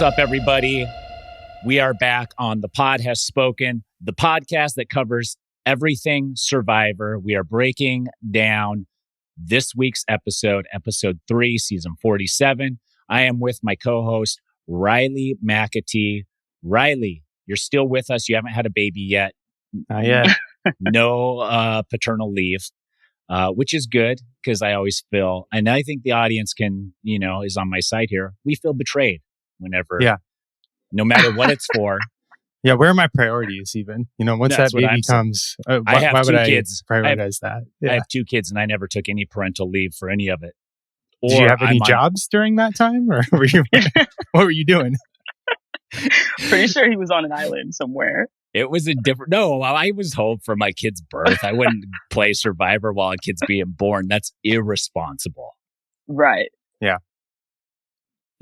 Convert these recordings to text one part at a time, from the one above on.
What's up, everybody? We are back on The Pod Has Spoken, the podcast that covers everything Survivor. We are breaking down this week's episode 3, season 47. I am with my co-host, Riley McAtee. Riley, you're still with us. You haven't had a baby yet. Not yet. No paternal leave, which is good because I always feel, and I think the audience is on my side here. We feel betrayed whenever, no matter what it's for. Yeah, where are my priorities even? Once That's that baby comes, why would I prioritize that? Yeah. I have 2 kids and I never took any parental leave for any of it. Did you have any jobs during that time? Or what were you doing? Pretty sure he was on an island somewhere. It was no, I was home for my kid's birth. I wouldn't play Survivor while a kid's being born. That's irresponsible. Right. Yeah.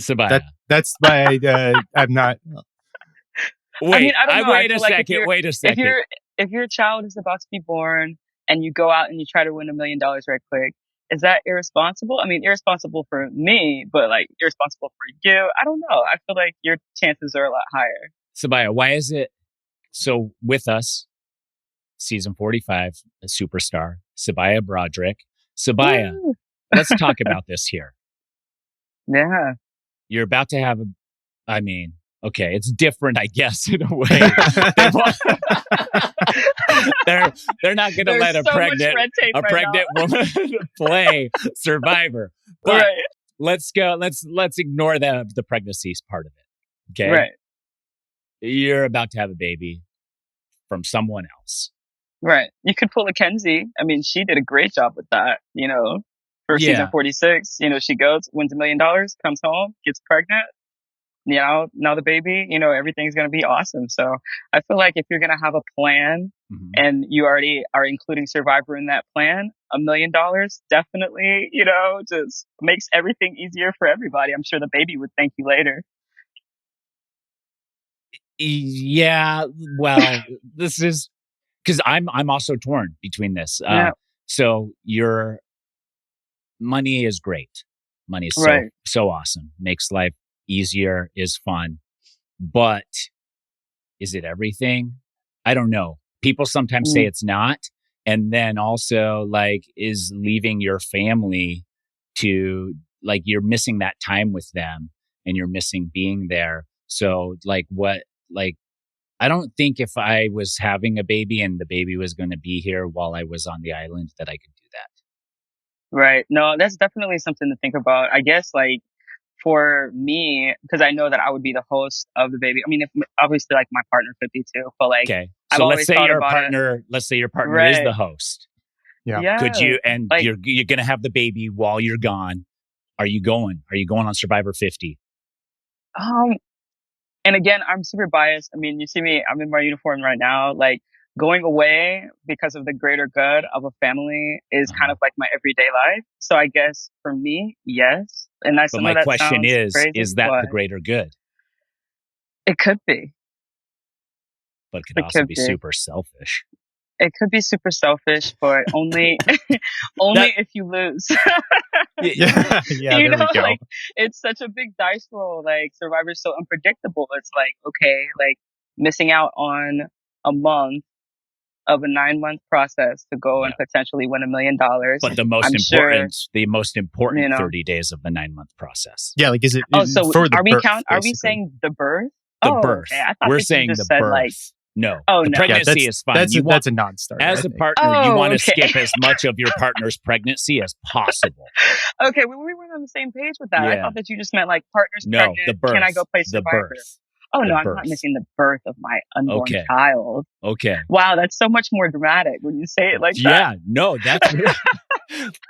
Sabiyah. That's why I'm not. Wait, I don't know. Wait a second. If your child is about to be born and you go out and you try to win $1 million right quick, is that irresponsible? I mean, irresponsible for me, but like irresponsible for you. I don't know. I feel like your chances are a lot higher. Sabiyah, why is it so with us? Season 45, a superstar, Sabiyah Broderick. Sabiyah, let's talk about this here. Yeah. You're about to have okay, it's different, I guess, in a way. they're not going to let a pregnant woman play Survivor. But let's go. Let's ignore the pregnancies part of it. Okay, right. You're about to have a baby from someone else. Right. You could pull a Kenzie. I mean, she did a great job with that. For season 46, she goes, wins $1 million, comes home, gets pregnant. Now the baby, everything's going to be awesome. So I feel like if you're going to have a plan and you already are including Survivor in that plan, $1 million definitely, just makes everything easier for everybody. I'm sure the baby would thank you later. Yeah. Well, this is because I'm also torn between this. So your money is great. Money is so awesome. Makes life easier, is fun, but is it everything? I don't know. People sometimes say it's not, and then also is leaving your family to you're missing that time with them, and you're missing being there. So I don't think if I was having a baby and the baby was going to be here while I was on the island that I could do that. Right. No, that's definitely something to think about. I guess for me, because I know that I would be the host of the baby. I mean, obviously, my partner could be too, but okay. So let's say your partner is the host. Yeah. Could you? And you're gonna have the baby while you're gone. Are you going on Survivor 50? And again, I'm super biased. I mean, you see me. I'm in my uniform right now. Going away because of the greater good of a family is kind of my everyday life. So I guess for me, yes. And that's. But my question is that but the greater good? It could be. But it could also be super selfish. It could be super selfish, but only if you lose. Yeah, there we go. It's such a big dice roll. Survivor's so unpredictable. It's missing out on a month of a 9-month process to go and potentially win $1 million. But the most important 30 days of the 9-month process. Yeah, is it? Oh, so for the are we birth, Are we saying the birth? The birth. Okay. I thought we're saying the birth. No. The pregnancy is fine. That's a non-starter. As a partner, you want to skip as much of your partner's pregnancy as possible. Okay, we weren't on the same page with that. Yeah. I thought that you just meant partners pregnant. The birth. Can I go play Survivor? Oh, no, I'm not missing the birth of my unborn child. Okay. Wow, that's so much more dramatic when you say it like that. Yeah, no,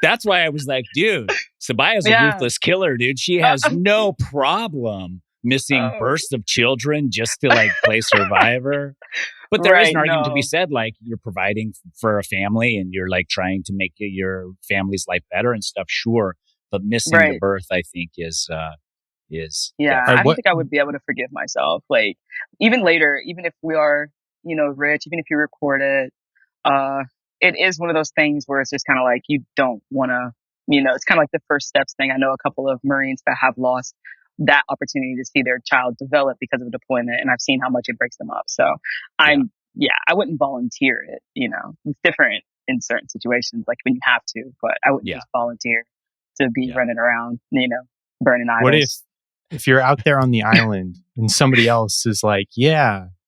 that's why I was like, dude, Sabiyah's a ruthless killer, dude. She has no problem missing births of children just to play Survivor. But there is an argument to be said, you're providing for a family and you're trying to make your family's life better and stuff, sure. But missing the birth, I think, is I don't think I would be able to forgive myself. Even later, even if we are, rich, even if you record it, it is one of those things where it's just kind of you don't want to, it's kind of the first steps thing. I know a couple of Marines that have lost that opportunity to see their child develop because of deployment, and I've seen how much it breaks them up. So I wouldn't volunteer it. It's different in certain situations, like when you have to, but I wouldn't just volunteer to be running around, burning idols. What if you're out there on the island and somebody else is like,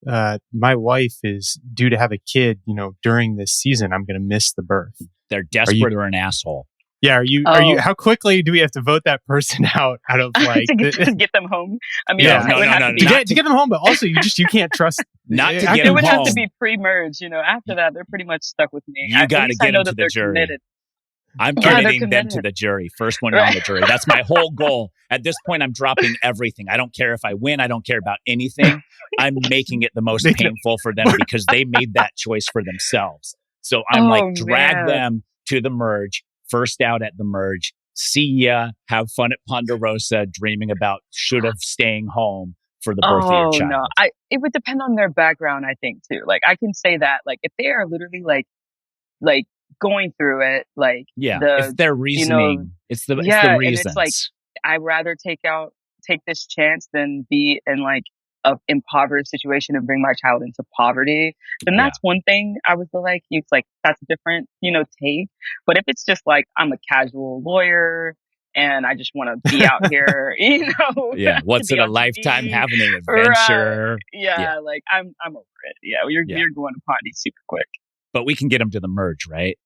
my wife is due to have a kid, during this season, I'm going to miss the birth. They're desperate or an asshole. Yeah, are you? How quickly do we have to vote that person out of like to get them home? I mean, no, to get them home, but also you can't trust. Not to get them home. It would have to be pre-merge. After that, they're pretty much stuck with me. You got to get them to the jury. Committed. I'm committing them to the jury. First one on the jury. That's my whole goal. At this point, I'm dropping everything. I don't care if I win. I don't care about anything. I'm making it the most painful for them because they made that choice for themselves. So I'm drag them to the merge. First out at the merge. See ya. Have fun at Ponderosa, dreaming about should have staying home for the birth of your child. No. It would depend on their background, I think, too. Like, I can say that, like, if they are literally like going through it, like, if they're reasoning, it's the reasons. And it's like, I'd rather take this chance than be in like a impoverished situation and bring my child into poverty, then that's one thing I would feel like it's like that's a different, take. But if it's just like I'm a casual lawyer and I just want to be out here, once in a lifetime having an adventure. Right. Like I'm over it. You're going to party super quick. But we can get them to the merge, right?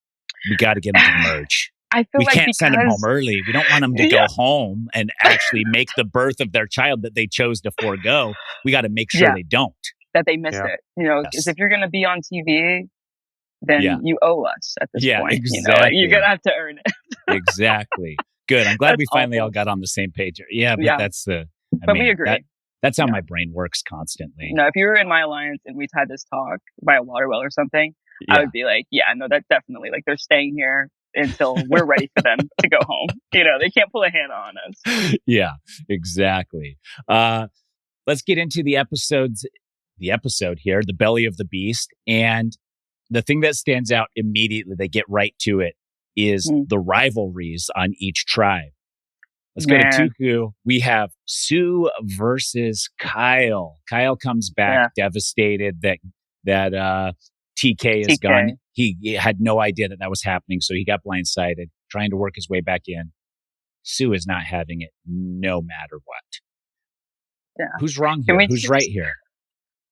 We got to get them to the merge. I feel we can't send them home early. We don't want them to go home and actually make the birth of their child that they chose to forego. We got to make sure they don't. That they miss it. Because if you're going to be on TV, then you owe us at this point. Exactly. You're going to have to earn it. Exactly. Good. I'm glad we finally all got on the same page. Yeah, but that's we agree. That's how my brain works constantly. No, if you were in my alliance and we'd had this talk by a water well or something, I would be like, that's definitely like they're staying here until we're ready for them to go home. They can't pull a hand on us. Yeah, exactly. Let's get into the episode here, The Belly of the Beast. And the thing that stands out immediately, they get right to it, is the rivalries on each tribe. Let's go to Tuku. We have Sue versus Kyle. Kyle comes back devastated that TK is gone. He had no idea that was happening, so he got blindsided, trying to work his way back in. Sue is not having it no matter what. Yeah. Who's wrong here? Who's right here?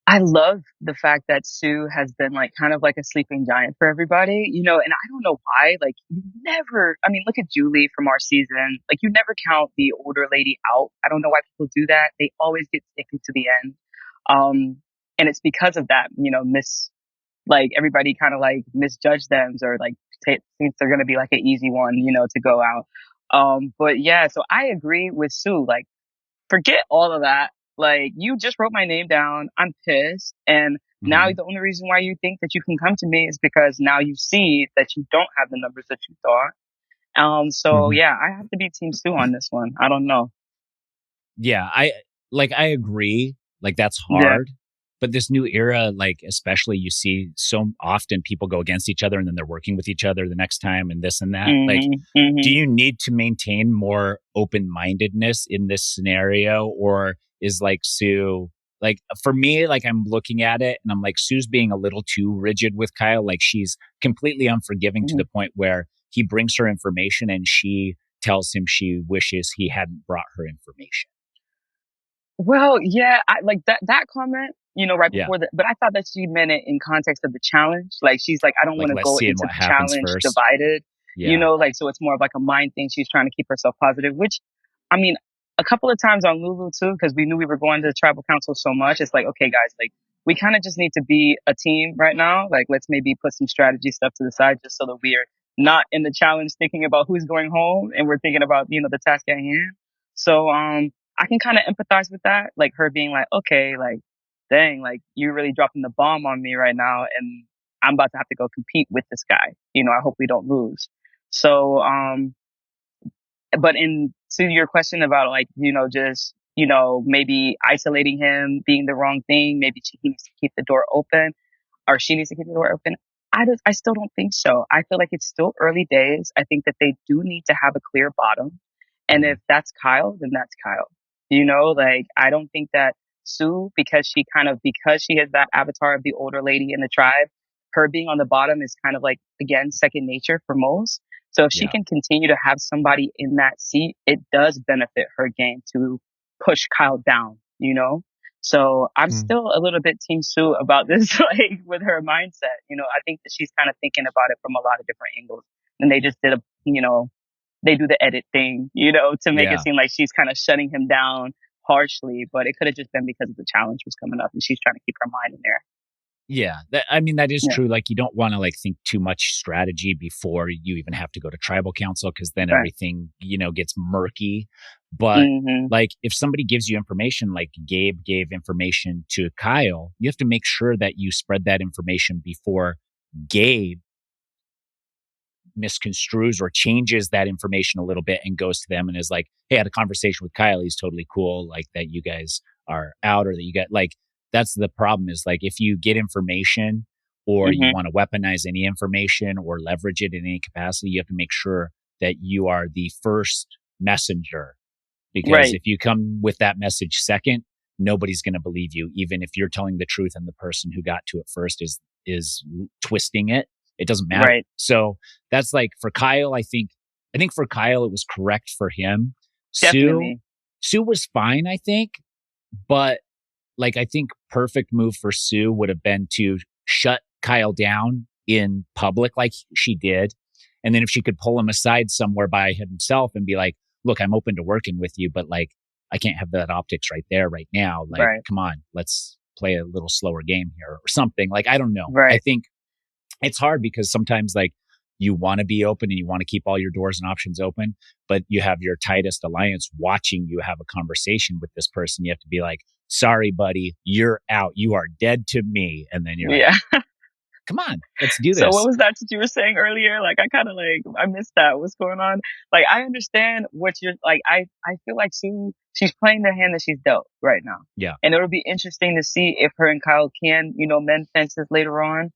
I love the fact that Sue has been like kind of like a sleeping giant for everybody, and I don't know why. Like, look at Julie from our season. Like, you never count the older lady out. I don't know why people do that. They always get sticking to the end. And it's because of that, like everybody kind of like misjudge them or like thinks they're going to be like an easy one, to go out. But so I agree with Sue. Like, forget all of that. Like, you just wrote my name down. I'm pissed. And now the only reason why you think that you can come to me is because now you see that you don't have the numbers that you thought. I have to be Team Sue on this one. I don't know. Yeah, I agree. Like, that's hard. Yeah. But this new era, like, especially you see so often people go against each other and then they're working with each other the next time and this and that. Do you need to maintain more open-mindedness in this scenario? Or is like Sue, like for me, like I'm looking at it and I'm like, Sue's being a little too rigid with Kyle. Like, she's completely unforgiving to the point where he brings her information and she tells him she wishes he hadn't brought her information. Well, yeah, I like that comment, right before but I thought that she meant it in context of the challenge. Like, she's like, I don't want to go into the challenge divided, so it's more of like a mind thing. She's trying to keep herself positive, which, a couple of times on Lulu too, because we knew we were going to the tribal council so much. It's like, okay, guys, like, we kind of just need to be a team right now. Like, let's maybe put some strategy stuff to the side just so that we are not in the challenge thinking about who's going home and we're thinking about, the task at hand. So, I can kind of empathize with that. Like, her being like, okay, like, dang, like, you're really dropping the bomb on me right now. And I'm about to have to go compete with this guy. I hope we don't lose. So, but to your question about like, just, maybe isolating him being the wrong thing, maybe he needs to keep the door open or she needs to keep the door open. I still don't think so. I feel like it's still early days. I think that they do need to have a clear bottom. And if that's Kyle, then that's Kyle. Like, I don't think that Sue, because she has that avatar of the older lady in the tribe, her being on the bottom is kind of like, again, second nature for most. So if she can continue to have somebody in that seat, it does benefit her game to push Kyle down, So I'm still a little bit Team Sue about this, like with her mindset. I think that she's kind of thinking about it from a lot of different angles. And they just did they do the edit thing, to make it seem like she's kind of shutting him down harshly. But it could have just been because the challenge was coming up and she's trying to keep her mind in there. Yeah, that is true. Like, you don't want to think too much strategy before you even have to go to tribal council, because then everything, gets murky. But like, if somebody gives you information, like Gabe gave information to Kyle, you have to make sure that you spread that information before Gabe misconstrues or changes that information a little bit and goes to them and is like, hey, I had a conversation with Kyle. He's totally cool. Like, that you guys are out, or that you got that's the problem, is like, if you get information or you want to weaponize any information or leverage it in any capacity, you have to make sure that you are the first messenger. Because if you come with that message second, nobody's going to believe you, even if you're telling the truth and the person who got to it first is twisting it. It doesn't matter. Right. So that's like, for Kyle, I think for Kyle, it was correct for him. Definitely. Sue was fine, I think, but like, I think perfect move for Sue would have been to shut Kyle down in public like she did. And then if she could pull him aside somewhere by himself and be like, look, I'm open to working with you, but like, I can't have that optics right there, right now. Like, come on, let's play a little slower game here or something. Like, I don't know. I think it's hard because sometimes, like, you want to be open and you want to keep all your doors and options open, but you have your tightest alliance watching you have a conversation with this person. You have to be like, sorry, buddy, you're out. You are dead to me. And then you're like, come on, let's do this. So what was that you were saying earlier? Like, I kind of I missed that. What's going on? Like, I understand what you're like. I feel like she's playing the hand that she's dealt right now. Yeah. And it'll be interesting to see if her and Kyle can, mend fences later on.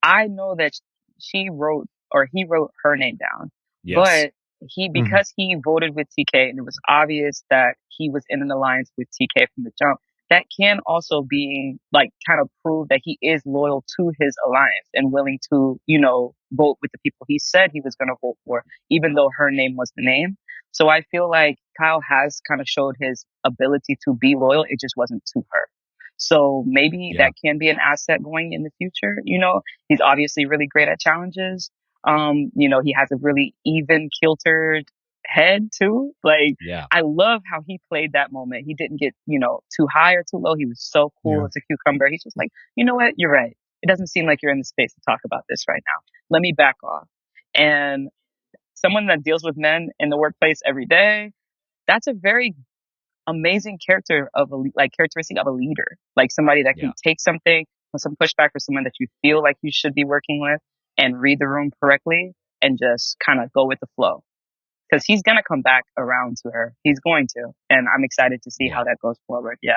I know that he wrote her name down, but because he voted with TK and it was obvious that he was in an alliance with TK from the jump, that can also be kind of prove that he is loyal to his alliance and willing to, vote with the people he said he was going to vote for, even though her name was the name. So I feel like Kyle has kind of showed his ability to be loyal. It just wasn't to her. So maybe that can be an asset going in the future. He's obviously really great at challenges. He has a really even kiltered head too. I love how he played that moment. He didn't get, too high or too low. He was so cool as a cucumber. He's just like, you know what? You're right. It doesn't seem like you're in the space to talk about this right now. Let me back off. And someone that deals with men in the workplace every day, that's a very amazing characteristic of a leader, like somebody that can take something with some pushback, or someone that you feel like you should be working with, and read the room correctly and just kind of go with the flow, because he's going to come back around to her. He's going to, and I'm excited to see how that goes forward. Yeah.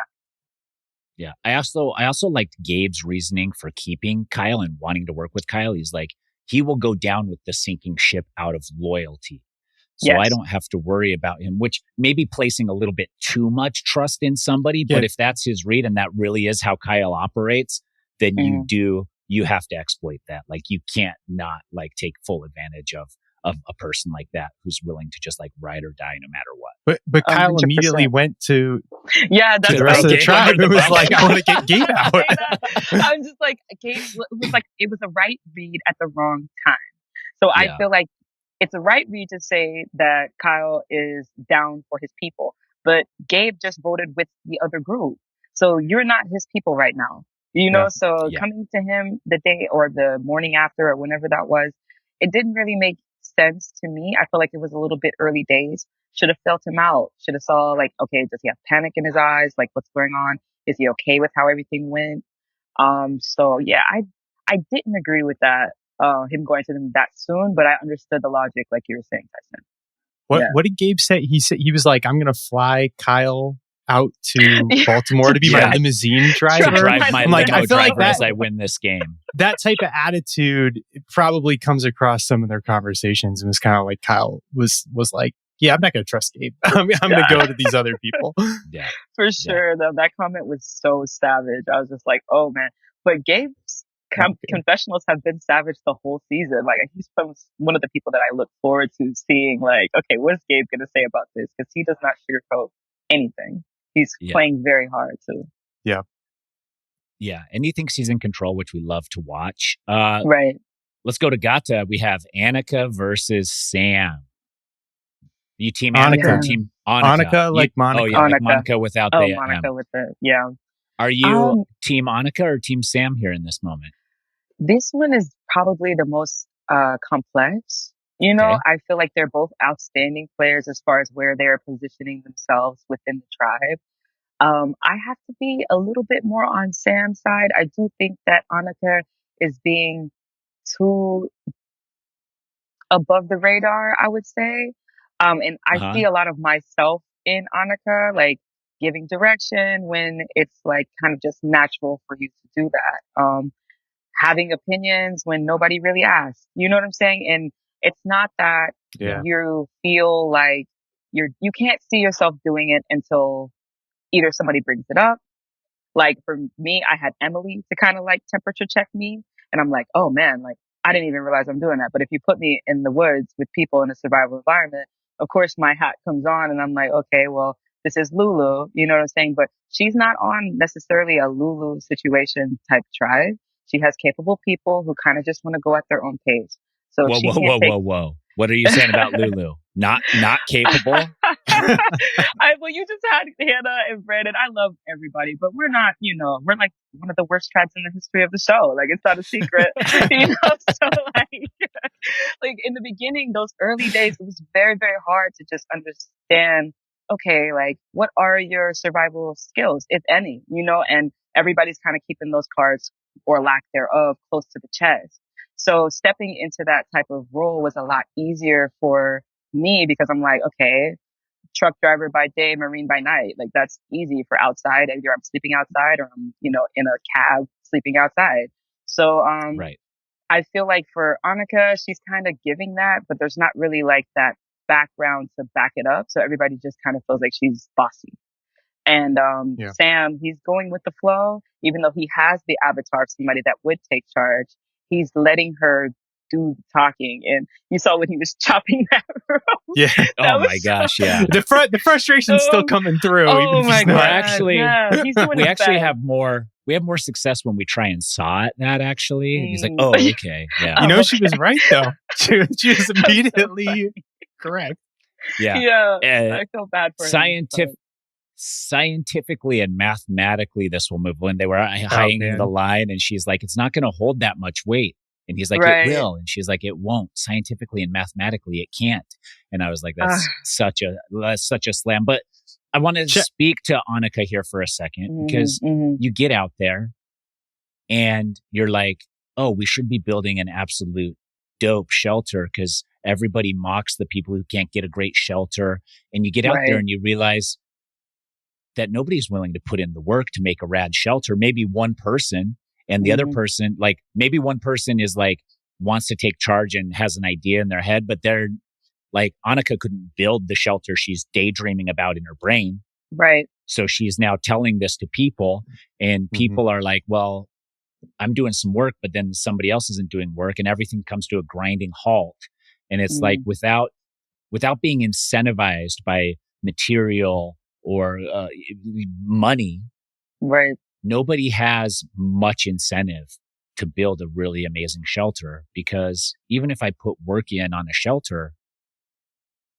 I also liked Gabe's reasoning for keeping Kyle and wanting to work with Kyle. He's like, he will go down with the sinking ship out of loyalty. So I don't have to worry about him, which may be placing a little bit too much trust in somebody. But if that's his read and that really is how Kyle operates, then you have to exploit that. Like, you can't not take full advantage of a person like that who's willing to just ride or die no matter what. But Kyle 100%. Immediately went to that's the rest of the tribe. It was like, I want to get Gabe out. I was just like, Gabe, it was a right read at the wrong time. So I feel like it's a right read to say that Kyle is down for his people, but Gabe just voted with the other group. So you're not his people right now, So coming to him the day or the morning after or whenever that was, it didn't really make sense to me. I feel like it was a little bit early days. Should have felt him out. Should have saw okay, does he have panic in his eyes? What's going on? Is he okay with how everything went? So yeah, I didn't agree with that. Him going to them that soon, but I understood the logic, like you were saying, Tyson. What did Gabe say? He said he was like, "I'm going to fly Kyle out to Baltimore to be my limousine driver." Drive my limo I feel like that, as I win this game. That type of attitude probably comes across some of their conversations, and was kind of like Kyle was like, yeah, I'm not going to trust Gabe. I'm going to go to these other people. Yeah. For sure. Though that comment was so savage. I was just like, oh man. But Gabe's confessionals have been savage the whole season. Like he's one of the people that I look forward to seeing. Like, okay, what is Gabe going to say about this? Because he does not sugarcoat anything. He's playing very hard too. Yeah. Yeah, and he thinks he's in control, which we love to watch. Right. Let's go to Gata. We have Annika versus Sam. You team Annika. Annika or team Annika? Annika, like Monica. Oh, yeah, like Monica without the Monica with the, yeah. Are you team Annika or team Sam here in this moment? This one is probably the most complex. You know, I feel like they're both outstanding players as far as where they're positioning themselves within the tribe. I have to be a little bit more on Sam's side. I do think that Annika is being too above the radar, I would say. And I see a lot of myself in Annika, like giving direction when it's like kind of just natural for you to do that. Having opinions when nobody really asks. You know what I'm saying? And it's not that you feel like you can't see yourself doing it until either somebody brings it up. Like for me, I had Emily to kind of like temperature check me. And I'm like, oh man, like I didn't even realize I'm doing that. But if you put me in the woods with people in a survival environment, of course my hat comes on and I'm like, okay, well, this is Lulu. You know what I'm saying? But she's not on necessarily a Lulu situation type tribe. She has capable people who kind of just want to go at their own pace. So whoa. What are you saying about Lulu? Not capable? Well, you just had Hannah and Brandon. I love everybody, but we're not, we're like one of the worst tribes in the history of the show. Like, it's not a secret, So, like in the beginning, those early days, it was very, very hard to just understand, okay, like, what are your survival skills, if any, and everybody's kind of keeping those cards or lack thereof close to the chest. So stepping into that type of role was a lot easier for me because I'm like, okay, truck driver by day, Marine by night. Like that's easy for outside. Either I'm sleeping outside or I'm, in a cab sleeping outside. So, I feel like for Annika, she's kind of giving that, but there's not really like that background to back it up. So everybody just kind of feels like she's bossy. And Sam, he's going with the flow, even though he has the avatar of somebody that would take charge. He's letting her do talking, and you saw when he was chopping that rope. Yeah. Oh my gosh, yeah. The frustration's still coming through. Oh my god! We actually have more. We have more success when we try and saw it. That actually, he's like, oh, okay, yeah. She was right though. She was immediately correct. Yeah. I feel bad for him. Scientifically and mathematically, this will move. When they were hanging the line, and she's like, it's not going to hold that much weight. And he's like, it will. And she's like, it won't. Scientifically and mathematically, it can't. And I was like, that's such a slam. But I wanted to speak to Annika here for a second because you get out there and you're like, oh, we should be building an absolute dope shelter because everybody mocks the people who can't get a great shelter. And you get out there and you realize that nobody's willing to put in the work to make a rad shelter. Maybe one person. And the other person, like maybe one person is like, wants to take charge and has an idea in their head, but they're like, Annika couldn't build the shelter she's daydreaming about in her brain. Right. So she's now telling this to people and people are like, well, I'm doing some work, but then somebody else isn't doing work and everything comes to a grinding halt. And it's like without being incentivized by material or money. Right. Nobody has much incentive to build a really amazing shelter because even if I put work in on a shelter,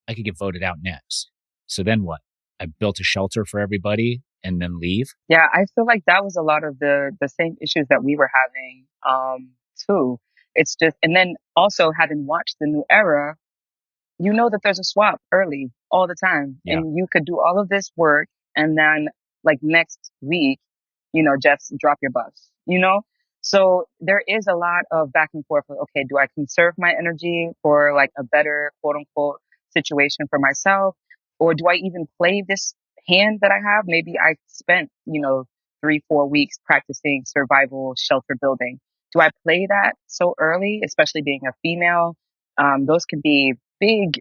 I could get voted out next. So then what? I built a shelter for everybody and then leave? Yeah, I feel like that was a lot of the same issues that we were having too. It's just, and then also having watched the new era, you know that there's a swap early all the time. Yeah. And you could do all of this work and then like next week, just drop your bus, So there is a lot of back and forth. Okay, do I conserve my energy for like a better quote unquote situation for myself? Or do I even play this hand that I have? Maybe I spent, 3-4 weeks practicing survival shelter building. Do I play that so early, especially being a female? Those can be big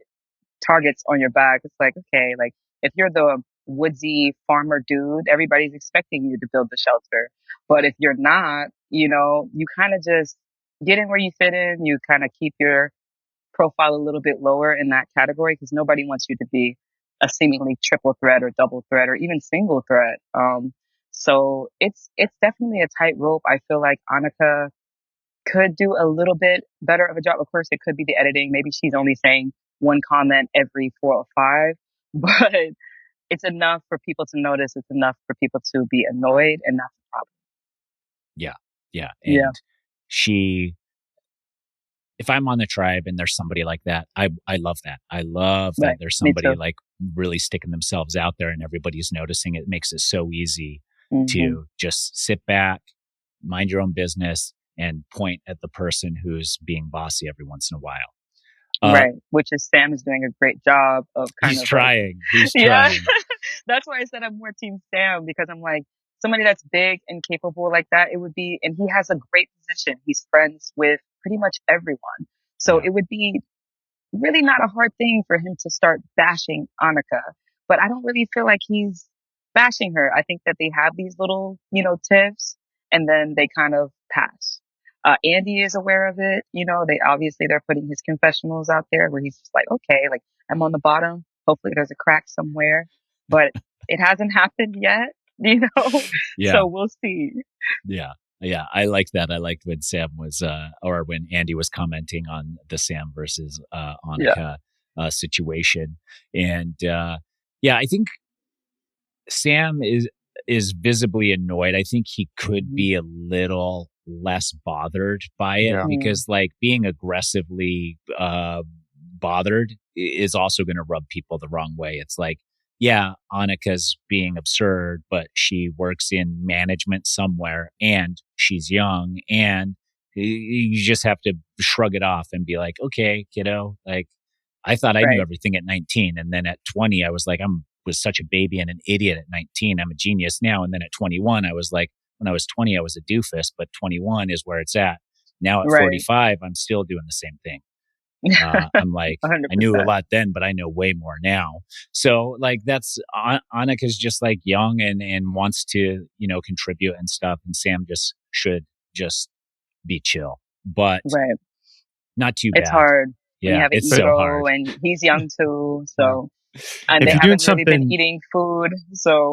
targets on your back. It's like, okay, like if you're the woodsy farmer dude, everybody's expecting you to build the shelter. But if you're not, you kind of just get in where you fit in. You kind of keep your profile a little bit lower in that category because nobody wants you to be a seemingly triple threat or double threat or even single threat. So it's definitely a tightrope. I feel like Annika could do a little bit better of a job. Of course, it could be the editing. Maybe she's only saying one comment every 4 or 5, but it's enough for people to notice. It's enough for people to be annoyed, and that's the problem. Yeah. And she, if I'm on the tribe and there's somebody like that, I love that. I love that there's somebody like really sticking themselves out there and everybody's noticing it. It makes it so easy to just sit back, mind your own business, and point at the person who's being bossy every once in a while. Right. Which is Sam is doing a great job of He's trying. That's why I said I'm more team Sam, because I'm like, somebody that's big and capable like that, it would be, and he has a great position. He's friends with pretty much everyone. So it would be really not a hard thing for him to start bashing Annika. But I don't really feel like he's bashing her. I think that they have these little, tiffs, and then they kind of pass. Andy is aware of it. They're putting his confessionals out there where he's just like, okay, like I'm on the bottom. Hopefully there's a crack somewhere, but it hasn't happened yet, So we'll see. Yeah. I like that. I liked when Sam was, or when Andy was commenting on the Sam versus Annika situation. And I think Sam is visibly annoyed. I think he could be a little less bothered by it because like being aggressively bothered is also going to rub people the wrong way. It's like, yeah, Annika's being absurd, but she works in management somewhere and she's young, and you just have to shrug it off and be like, okay, kiddo, like I thought I knew everything at 19. And then at 20, I was like, was such a baby and an idiot at 19. I'm a genius now. And then at 21, I was like, when I was 20, I was a doofus, but 21 is where it's at. Now at 45, I'm still doing the same thing. I'm like, 100%. I knew a lot then, but I know way more now. So like that's Annika's just like young and wants to, contribute and stuff. And Sam should be chill, but not too bad. It's hard. Yeah, when you have it's an ego, so hard. And he's young too. So, and they haven't really been eating food. So,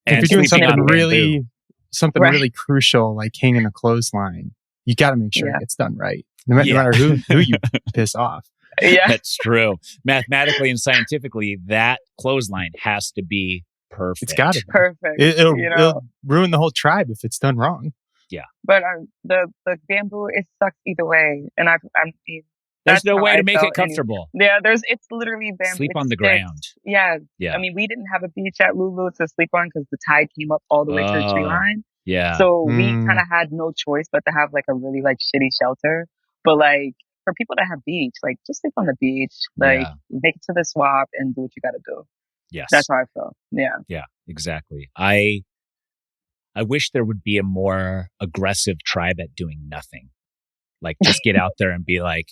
if you're doing something really crucial, like hanging a clothesline, you got to make sure it gets done right. No matter who you piss off. Yeah, that's true. Mathematically and scientifically, that clothesline has to be perfect. It's got to be perfect. It'll ruin the whole tribe if it's done wrong. Yeah, but the bamboo, it sucks either way, and I mean, there's no way to make it comfortable. It's literally bamboo. Sleep on the ground. Yeah. I mean, we didn't have a beach at Lulu to sleep on because the tide came up all the way to the tree line. Yeah. So we kind of had no choice but to have like a really like shitty shelter. But like for people that have beach, like just sleep on the beach, like make it to the swap and do what you got to do. Yes. That's how I feel. Yeah. Yeah, exactly. I wish there would be a more aggressive tribe at doing nothing. Like just get out there and be like,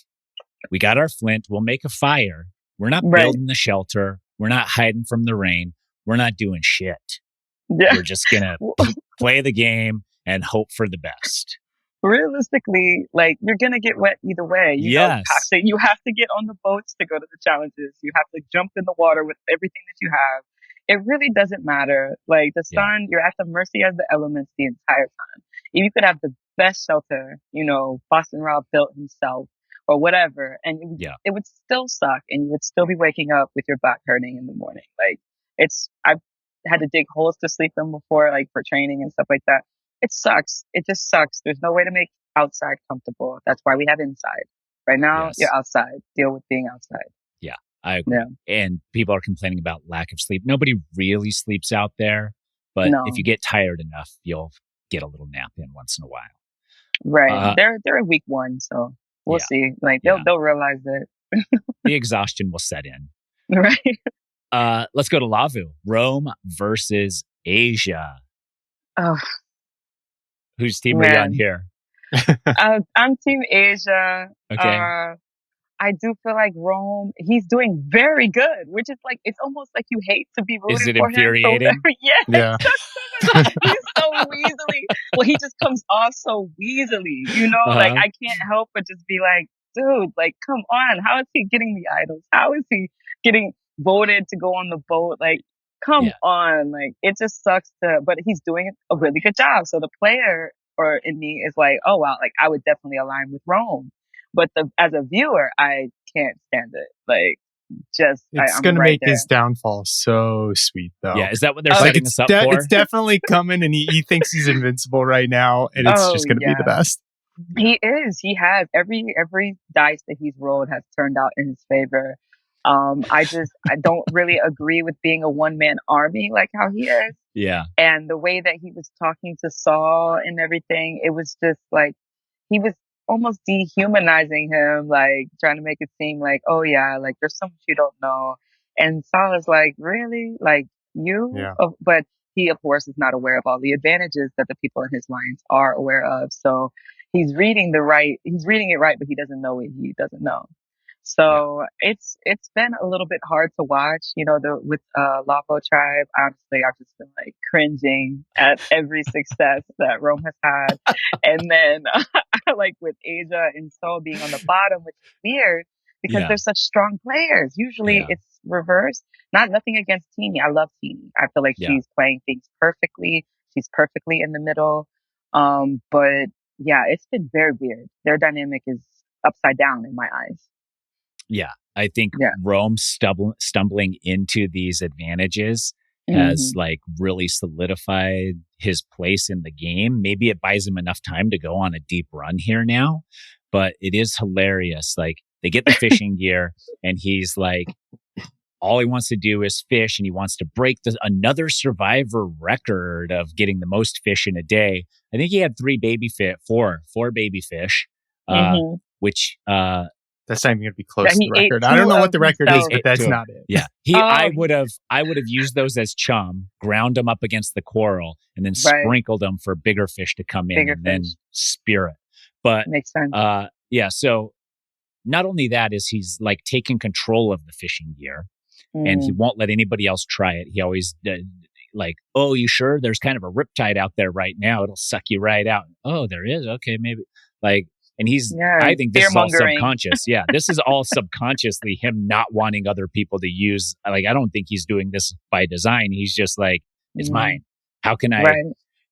we got our flint. We'll make a fire. We're not building the shelter. We're not hiding from the rain. We're not doing shit. Yeah. We're just going to play the game and hope for the best. Realistically, like you're going to get wet either way. You have to get on the boats to go to the challenges. You have to jump in the water with everything that you have. It really doesn't matter. Like the sun, you're at the mercy of the elements the entire time. You could have the best shelter, Boston Rob built himself, or whatever, and it would still suck, and you would still be waking up with your back hurting in the morning. Like I've had to dig holes to sleep in before, like for training and stuff like that. It sucks. It just sucks. There's no way to make outside comfortable. That's why we have inside. Right now, you're outside. Deal with being outside. Yeah, I agree. Yeah. And people are complaining about lack of sleep. Nobody really sleeps out there, but if you get tired enough, you'll get a little nap in once in a while. Right. They're a week one, so we'll see. Like they'll realize it. The exhaustion will set in. Right. Let's go to Lavu. Rome versus Asia. Oh. Whose team are you on here? I'm Team Asia. Okay. I I do feel like Rome, he's doing very good, which is like, it's almost like you hate to be Is rooting it for him. infuriating? So, yeah, Yeah. it sucks so much. He's so weaselly. Well, he just comes off so weaselly, you know? Like, I can't help but just be like, dude, like, come on. How is he getting the idols? How is he getting voted to go on the boat? Like, come on. Like, it just sucks but he's doing a really good job. So the player or in me is like, oh, wow, like, I would definitely align with Rome. But as a viewer, I can't stand it. Like, it's I'm going to right make there. his downfall so sweet, though. Yeah, is that what they're setting us up for? It's definitely coming, and he thinks he's invincible right now, and it's just going to be the best. He is. He has every dice that he's rolled has turned out in his favor. I don't really agree with being a one-man army like how he is. Yeah. And the way that he was talking to Saul and everything, it was just like he was almost dehumanizing him, like trying to make it seem like, oh yeah, like there's so much you don't know. And Saul is like, really? Like you? Yeah. Oh, but he, of course, is not aware of all the advantages that the people in his lines are aware of. So he's reading it right, but he doesn't know what he doesn't know. So it's been a little bit hard to watch, you know, with Lavo Tribe. Honestly, I've just been like cringing at every success that Rome has had. And then like with Asia and Seoul being on the bottom, which is weird because they're such strong players. Usually it's reversed. Nothing against Teeny. I love Teeny. I feel like she's playing things perfectly. She's perfectly in the middle. But yeah, it's been very weird. Their dynamic is upside down in my eyes. Yeah, I think Rome stumbling into these advantages has like really solidified his place in the game. Maybe it buys him enough time to go on a deep run here now, but it is hilarious. Like they get the fishing gear and he's like, all he wants to do is fish, and he wants to break another survivor record of getting the most fish in a day. I think he had four baby fish, which that's not even going to be close to the record. I don't know what the record is, but that's not it. Yeah. I would have used those as chum, ground them up against the coral, and then sprinkled them for bigger fish to come in then spear it. But makes sense. So not only that is he's like taking control of the fishing gear and he won't let anybody else try it. He always like, oh, you sure? There's kind of a riptide out there right now. It'll suck you right out. Oh, there is? Okay, maybe. Like, and I think this is all subconscious. Yeah, this is all subconsciously him not wanting other people to use. Like, I don't think he's doing this by design. He's just like, it's mine. How can I?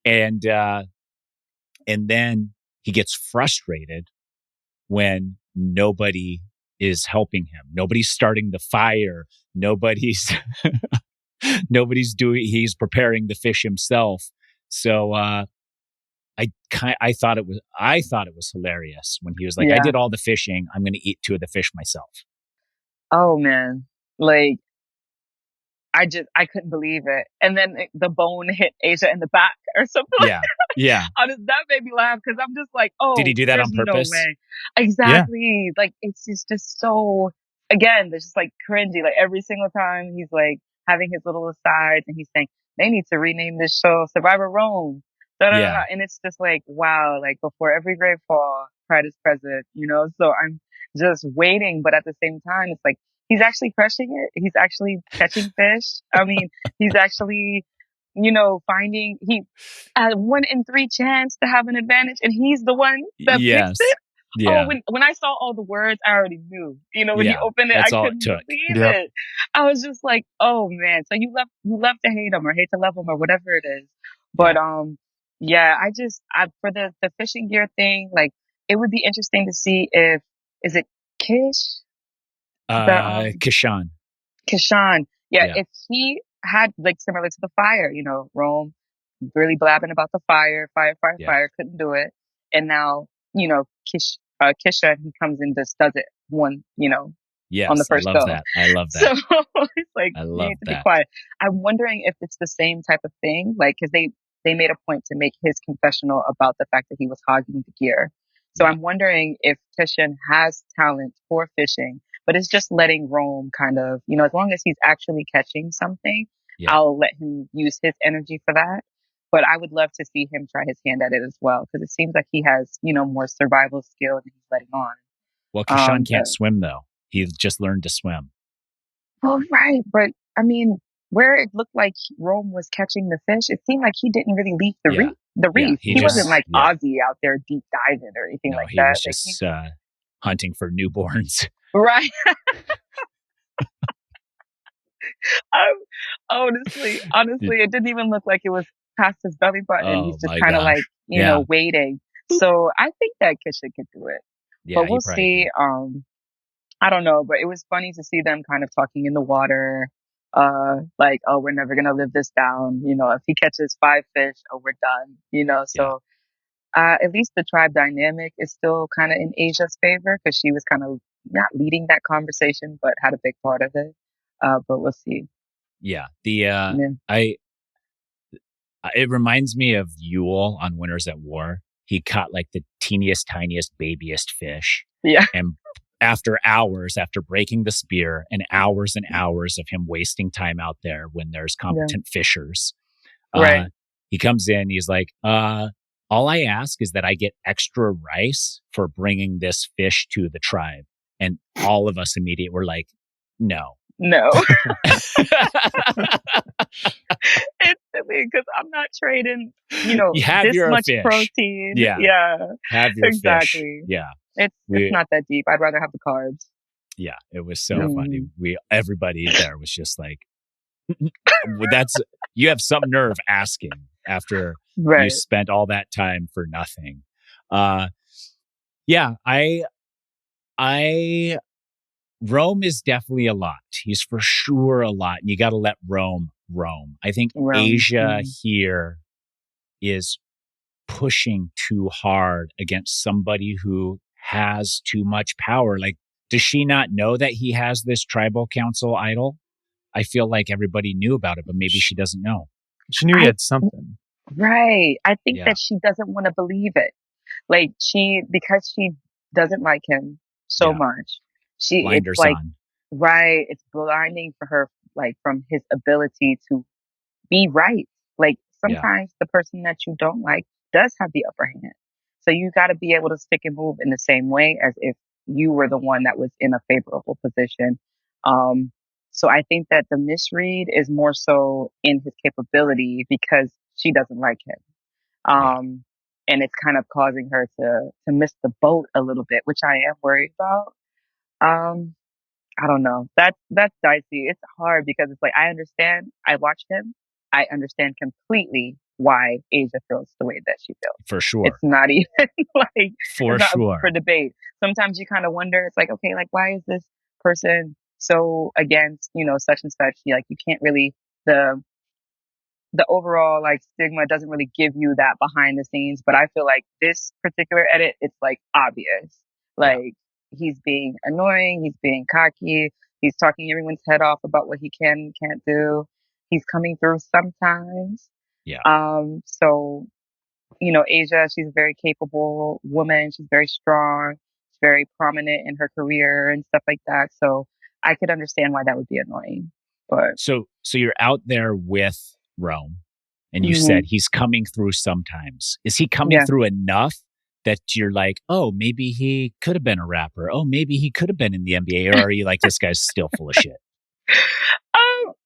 And then he gets frustrated when nobody is helping him. Nobody's starting the fire. Nobody's he's preparing the fish himself. So, I thought it was hilarious when he was like, I did all the fishing. I'm going to eat 2 of the fish myself. Oh man. Like, I couldn't believe it. And then the bone hit Asia in the back or something. Yeah. Yeah. That made me laugh because I'm just like, oh, did he do that on purpose? No way. Exactly. Yeah. Like, it's just so, again, there's just like cringy. Like every single time he's like having his little asides and he's saying, they need to rename this show Survivor Rome. And it's just like, wow, like before every great fall, pride is present, you know? So I'm just waiting. But at the same time, it's like, he's actually crushing it. He's actually catching fish. I mean, he's actually, you know, finding, he had 1 in 3 chance to have an advantage, and he's the one that fixed it. Yeah. Oh, when I saw all the words, I already knew. You know, when he opened it, I couldn't believe it. I was just like, oh man. So you love to hate him or hate to love him or whatever it is. But for the fishing gear thing, like it would be interesting to see is it Kish? Kishan. Yeah, if he had like similar to the fire, you know, Rome really blabbing about the fire, couldn't do it. And now, you know, Kisha, he comes and just does it one, you know, on the first go. I love that. So it's like, you need to be quiet. I'm wondering if it's the same type of thing, like, because they made a point to make his confessional about the fact that he was hogging the gear. So I'm wondering if Kishan has talent for fishing, but it's just letting Rome kind of, you know, as long as he's actually catching something, I'll let him use his energy for that. But I would love to see him try his hand at it as well, because it seems like he has, you know, more survival skill than he's letting on. Well, Kashan can't swim though. He just learned to swim. Oh, right. But I mean, where it looked like Rome was catching the fish, it seemed like he didn't really leave the reef. Yeah, he wasn't like Ozzy out there deep diving or anything like he that. Was just hunting for newborns. Right. Honestly, it didn't even look like it was past his belly button. He's just kind of like, you know, waiting. So I think that Kisha could do it. Yeah, but we'll see. I don't know, but it was funny to see them kind of talking in the water. Like, oh, we're never gonna live this down. You know, if he catches 5 fish, oh, we're done. You know, so at least the tribe dynamic is still kind of in Asia's favor because she was kind of not leading that conversation, but had a big part of it. But we'll see. Yeah, it reminds me of Yule on Winners at War. He caught like the teeniest, tiniest, babiest fish. Yeah. And after breaking the spear and hours of him wasting time out there when there's competent fishers, right. He comes in, he's like, all I ask is that I get extra rice for bringing this fish to the tribe. And all of us immediately were like, no. It's silly because I'm not trading, you know, this much fish. Protein. Yeah. Have your exactly. Fish. Yeah. It's not that deep. I'd rather have the carbs. Yeah, it was so funny. Everybody there was just like, you have some nerve asking after you spent all that time for nothing. Rome is definitely a lot. He's for sure a lot. And you got to let Rome roam. I think Asia here is pushing too hard against somebody who has too much power. Like, does she not know that he has this tribal council idol? I feel like everybody knew about it, but maybe she doesn't know. She knew he had something. Right. I think that she doesn't want to believe it. Like because she doesn't like him so much. Blinders it's like, on. Right. It's blinding for her, like from his ability to be right. Like sometimes the person that you don't like does have the upper hand. So you got to be able to stick and move in the same way as if you were the one that was in a favorable position. So I think that the misread is more so in his capability because she doesn't like him. And it's kind of causing her to miss the boat a little bit, which I am worried about. I don't know. That's dicey. It's hard because it's like, I understand. I watched him. I understand completely why Asia feels the way that she feels. For sure. It's not even like for sure for debate. Sometimes you kind of wonder, it's like, okay, like why is this person so against, you know, such and such? Like you can't really the overall like stigma doesn't really give you that behind the scenes, but I feel like this particular edit, it's like obvious. Like he's being annoying, he's being cocky, he's talking everyone's head off about what he can and can't do. He's coming through sometimes. So, you know, Asia, she's a very capable woman, she's very strong, she's very prominent in her career and stuff like that. So I could understand why that would be annoying. But so you're out there with Rome, and you said he's coming through sometimes. Is he coming through enough that you're like, oh, maybe he could have been a rapper. Oh, maybe he could have been in the NBA. Or are you like, this guy's still full of shit?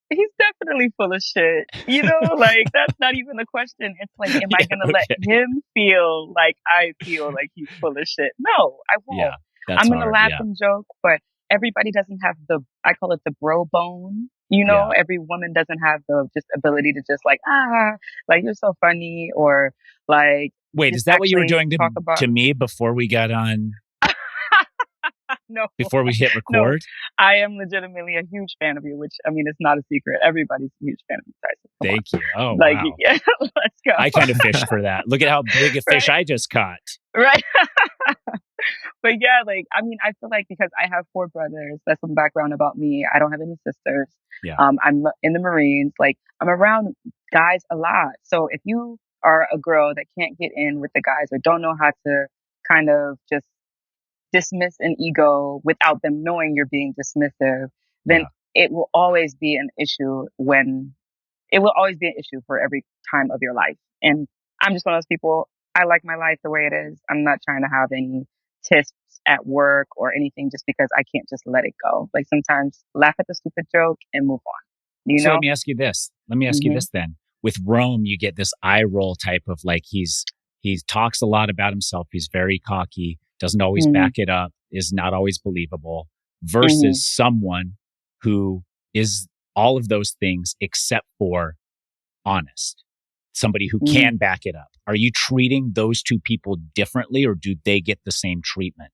He's definitely full of shit. You know, like that's not even a question. It's like, am I going to let him feel like I feel like he's full of shit? No, I won't. I'm going to laugh and joke, but everybody doesn't have I call it the bro bone. You know, every woman doesn't have the just ability to just like, like you're so funny or like. Wait, is that what you were doing to me before we got on? No. Before we hit record? No, I am legitimately a huge fan of you, which, I mean, it's not a secret. Everybody's a huge fan of you, Tyson. Thank you. Oh, like, wow. Yeah, let's go. I kind of fished for that. Look at how big a fish I just caught. Right. But yeah, like, I mean, I feel like because I have 4 brothers, that's some background about me. I don't have any sisters. I'm in the Marines. Like, I'm around guys a lot. So if you are a girl that can't get in with the guys or don't know how to kind of just dismiss an ego without them knowing you're being dismissive, then it will always be an issue for every time of your life. And I'm just one of those people, I like my life the way it is. I'm not trying to have any tips at work or anything just because I can't just let it go. Like sometimes laugh at the stupid joke and move on. You So know? let me ask you this. Let me ask you this then. With Rome, you get this eye roll type of like he talks a lot about himself. He's very cocky, doesn't always back it up, is not always believable, versus someone who is all of those things except for honest. Somebody who can back it up. Are you treating those two people differently, or do they get the same treatment?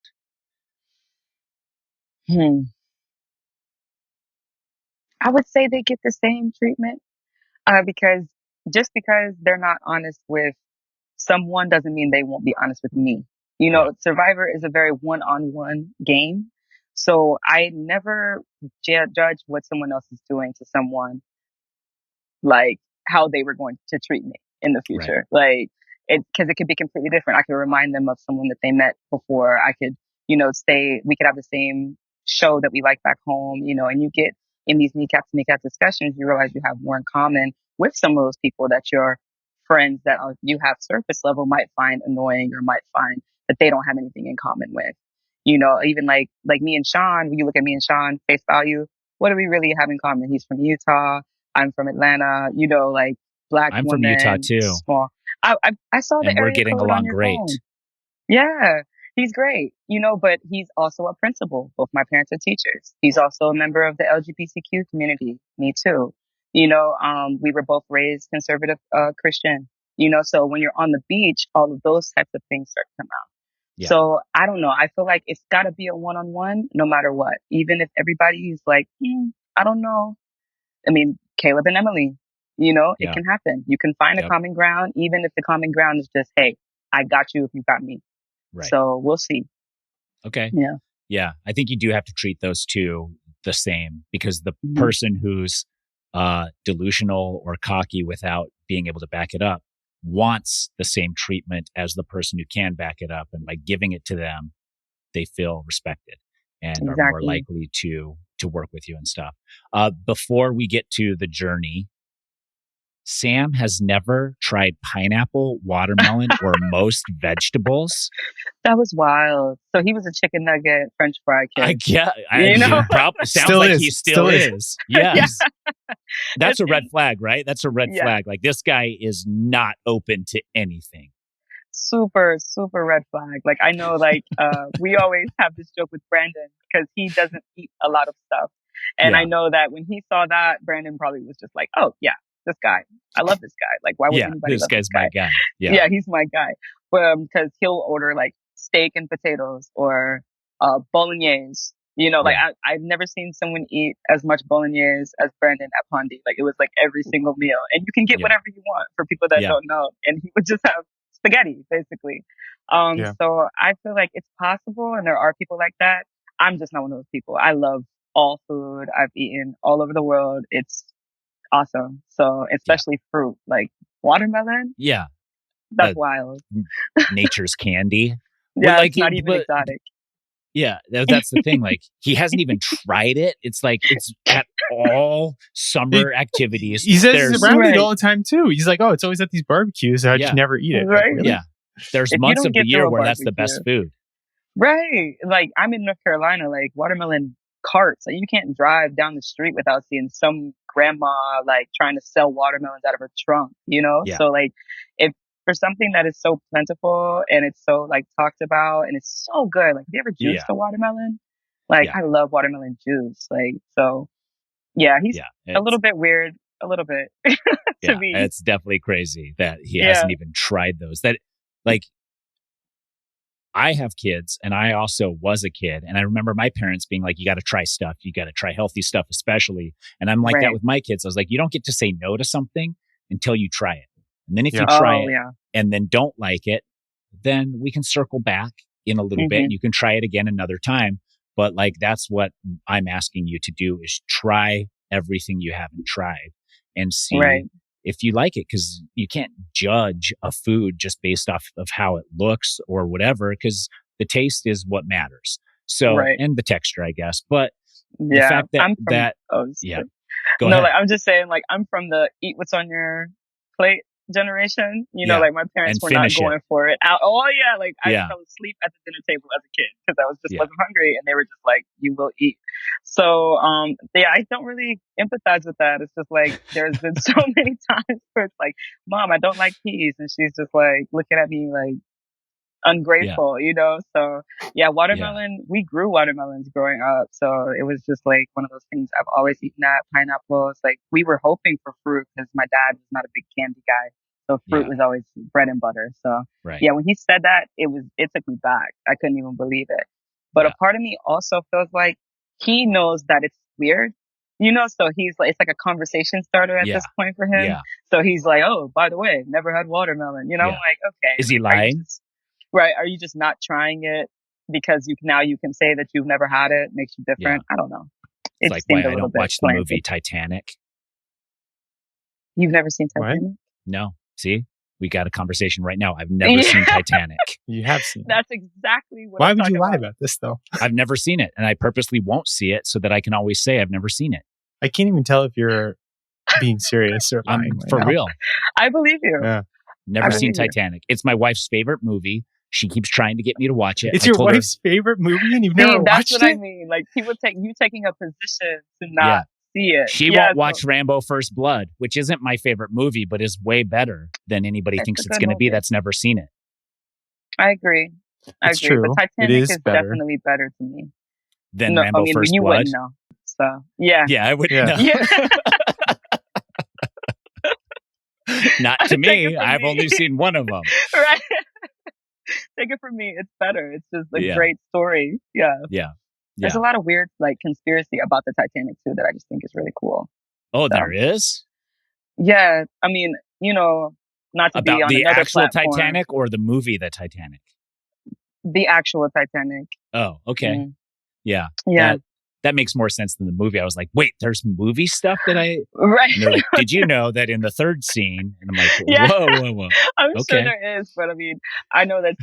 I would say they get the same treatment because just because they're not honest with someone doesn't mean they won't be honest with me. You know, Right. Survivor is a very one-on-one game. So I never judge what someone else is doing to someone, like how they were going to treat me in the future. Like because it could be completely different. I could remind them of someone that they met before. I could, we could have the same show that we like back home, and you get in these kneecap discussions, you realize you have more in common with some of those people that your friends that you have surface level might find annoying or might find that they don't have anything in common with. Even like me and Sean, when you look at me and Sean face value, what do we really have in common? He's from Utah. I'm from Atlanta, like Black I'm from Utah woman, too. small. I saw the and we're area getting code on along your great. phone. Yeah, he's great, but he's also a principal. Both my parents are teachers. He's also a member of the LGBTQ community. Me too. We were both raised conservative Christian. So when you're on the beach, all of those types of things start to come out. Yeah. So I don't know. I feel like it's got to be a one-on-one, no matter what. Even if everybody's like, I don't know. I mean, Caleb and Emily, it can happen. You can find a common ground, even if the common ground is just, hey, I got you if you got me. Right. So we'll see. Okay. Yeah. Yeah. I think you do have to treat those two the same, because the person who's delusional or cocky without being able to back it up wants the same treatment as the person who can back it up. And by giving it to them, they feel respected and are more likely to work with you and stuff. Before we get to the journey, Sam has never tried pineapple, watermelon, or most vegetables. That was wild. So he was a chicken nugget, French fry kid. Probably sounds like he still is. Yes. That's a red flag, right? That's a red flag. Like, this guy is not open to anything. Super, super red flag. Like, I know, we always have this joke with Brandon because he doesn't eat a lot of stuff. And I know that when he saw that, Brandon probably was just like, oh, yeah, this guy. I love this guy. Like, why would anybody love this guy? This guy's my guy. Yeah, he's my guy. Because he'll order like steak and potatoes or bolognese. I've never seen someone eat as much bolognese as Brandon at Pondy. Like, it was like every single meal. And you can get whatever you want for people that don't know. And he would just have spaghetti, basically. So I feel like it's possible, and there are people like that. I'm just not one of those people. I love all food. I've eaten all over the world. It's awesome. So especially fruit, like watermelon. Yeah. That's wild. Nature's candy. Yeah, it's not even exotic. Yeah, that's the thing. Like, he hasn't even tried it. It's like, it's at all summer activities. He says he's around it all the time too. He's like, oh, it's always at these barbecues. I just never eat it. Right. Like, really? Yeah. There's months of the year where that's the best food. Right. Like, I'm in North Carolina, like watermelon carts. Like, you can't drive down the street without seeing some grandma like trying to sell watermelons out of her trunk, Yeah. So like, if for something that is so plentiful and it's so like talked about and it's so good, like, have you ever juiced a watermelon? Like, I love watermelon juice. Like, so yeah, he's a little bit weird, a little bit to me. It's definitely crazy that he hasn't even tried those. That, like, I have kids, and I also was a kid, and I remember my parents being like, you got to try stuff. You got to try healthy stuff, especially. And I'm like that with my kids. I was like, you don't get to say no to something until you try it. And then if you try it and then don't like it, then we can circle back in a little bit and you can try it again another time. But like, that's what I'm asking you to do, is try everything you haven't tried and see if you like it. Because you can't judge a food just based off of how it looks or whatever, because the taste is what matters. So, and the texture, I guess. But the fact that, go ahead. Like, I'm just saying, like, I'm from the eat what's on your plate generation. Yeah. Like my parents And were not finish going for it. Oh yeah, like I Yeah. fell asleep at the dinner table as a kid because I was just Yeah. wasn't hungry, and they were just like, "You will eat." So yeah, I don't really empathize with that. It's just like there's been so many times where it's like, "Mom, I don't like peas," and she's just like looking at me like Yeah. ungrateful, So yeah, Yeah. watermelon, we grew watermelons growing up. So it was just like one of those things I've always eaten that. Pineapples, like we were hoping for fruit because my dad was not a big candy guy. So fruit Yeah. was always bread and butter. So Right. yeah, when he said that, it took me back. I couldn't even believe it. But Yeah. a part of me also feels like he knows that it's weird. So he's like, it's like a conversation starter at Yeah. this point for him. Yeah. So he's like, oh, by the way, never had watermelon. I'm Yeah. like, okay. Is he like, lying? Right. Are you just not trying it because you can say that you've never had it? Makes you Yeah. different. I don't know. It's It like just seemed why a I little don't bit watch the slanted. movie Titanic. You've never seen What? Titanic? No. See? We got a conversation right now. I've never seen Titanic. You have seen it. That's exactly what Why I'm would you talking lie about. about this, though? I've never seen it, and I purposely won't see it so that I can always say I've never seen it. I can't even tell if you're being serious or I'm lying right for now. real. I believe you. Yeah. Never I seen believe you. Titanic. It's my wife's favorite movie. She keeps trying to get me to watch it. It's I your told her- wife's favorite movie and you've See, never that's watched what I it? mean. Like people taking a position to not Yeah. see it. She Yeah, won't watch Rambo First Blood, which isn't my favorite movie, but is way better than anybody It's thinks a it's good going to be movie. that's never seen it. I agree. It's But true. Titanic It is is better. definitely better to me. Than No, Rambo I mean, First you Blood. wouldn't know. So yeah. Yeah, I wouldn't Yeah. know. Yeah. Not to Take me. it from I've me. only seen one of them. Right. Take it from me. It's better. It's just a Yeah. great story. Yeah. Yeah. There's Yeah. a lot of weird like conspiracy about the Titanic too that I just think is really cool. Oh, So, there is? yeah. I mean, not to be About on the another actual platform. Titanic or the movie The Titanic? The actual Titanic. Oh, okay. Mm. Yeah. Yeah. That makes more sense than the movie. I was like, wait, there's movie stuff that I... Right. And they're like, did you know that in the third scene? And I'm like, Yeah. whoa. I'm sure Okay. there is, but I mean, I know that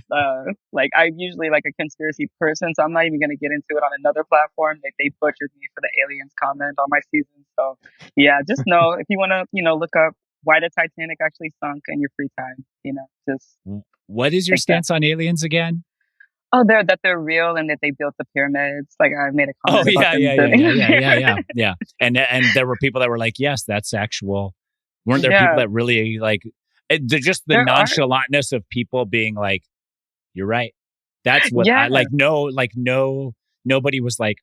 like I'm usually like a conspiracy person, so I'm not even gonna get into it on another platform. They butchered me for the aliens comment on my season. So yeah, just know if you wanna, look up why the Titanic actually sunk in your free time, just What is your think that. stance on aliens again? Oh, they're real and that they built the pyramids. Like I made a comment Oh, about yeah. them building the pyramids. Yeah. And there were people that were like, yes, that's actual. Weren't there Yeah. people that really like, just the There are. nonchalantness of people being like, you're right. That's what Yeah. I like. No, nobody was like,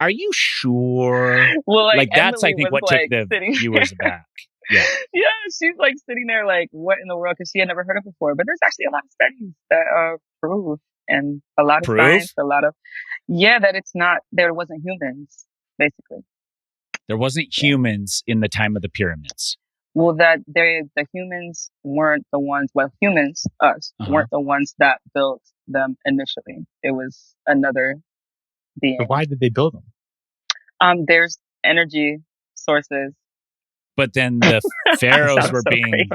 are you sure? Well, Like that's, I Emily think, was, what took like, the sitting viewers back. Yeah. Yeah, she's like sitting there like, what in the world? Because she had never heard it before. But there's actually a lot of studies that prove, and a lot of Prove? science, that it's not, there wasn't humans, basically. There wasn't humans in the time of the pyramids. Well, the humans weren't the ones, humans, us, weren't the ones that built them initially. It was another being. But why did they build them? There's energy sources. But then the pharaohs were so being...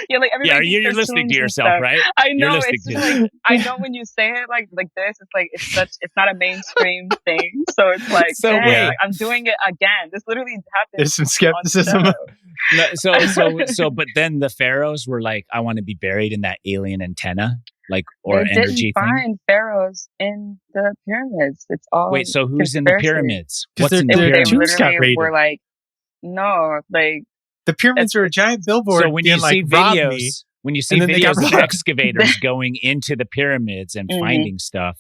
Yeah, like everybody. Yeah, you're listening to yourself, right? I You're know. listening It's to just like I know when you say it like this, it's like it's not a mainstream thing. So it's like, So dang, wait. like, I'm doing it again. This literally happened. There's some on skepticism. show. No, but then the pharaohs were like, I want to be buried in that alien antenna, like, or They energy didn't thing. find pharaohs in the pyramids. It's all Wait, so who's in the conspiracy. pyramids? 'Cause What's in the their They pyramids? tombs got literally raided. were like, no, like The pyramids are a giant billboard. So when being you like, see "Rob me." videos, when you see And then they got videos of robbed. excavators going into the pyramids and Mhm. finding stuff,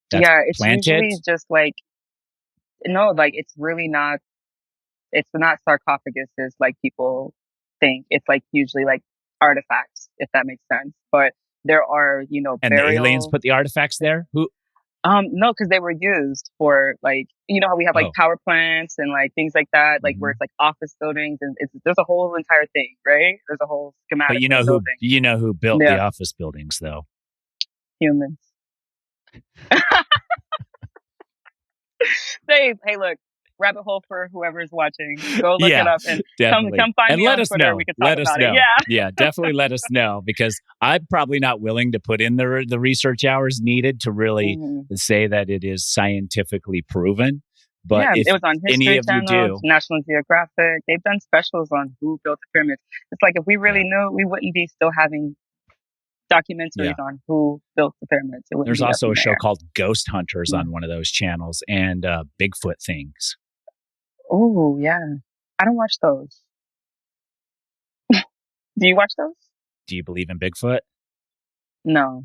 that's yeah, it's planted. usually just like no, like it's really not. It's not sarcophaguses like people think. It's like usually like artifacts, if that makes sense. But there are, And burial. the aliens put the artifacts there? Who? No, because they were used for like, how we have like Oh. power plants and like things like that, like where it's like office buildings and there's a whole entire thing, right? There's a whole schematic. But you know of who? building. You know who built the Yeah. office buildings, though? Humans. Hey, look, rabbit hole for whoever's watching. Go look it up and definitely. come find and me let on us Twitter. know. We can talk Let us about know. it. Yeah. Yeah, definitely let us know, because I'm probably not willing to put in the research hours needed to really Mhm. say that it is scientifically proven. But if it was on any History of you Channel, do, National Geographic. They've done specials on who built the pyramids. It's like if we really knew, we wouldn't be still having documentaries on who built the pyramids. It wouldn't there's be up also in a show there. called Ghost Hunters on one of those channels, and Bigfoot things. Oh yeah, I don't watch those. Do you watch those? Do you believe in Bigfoot? No.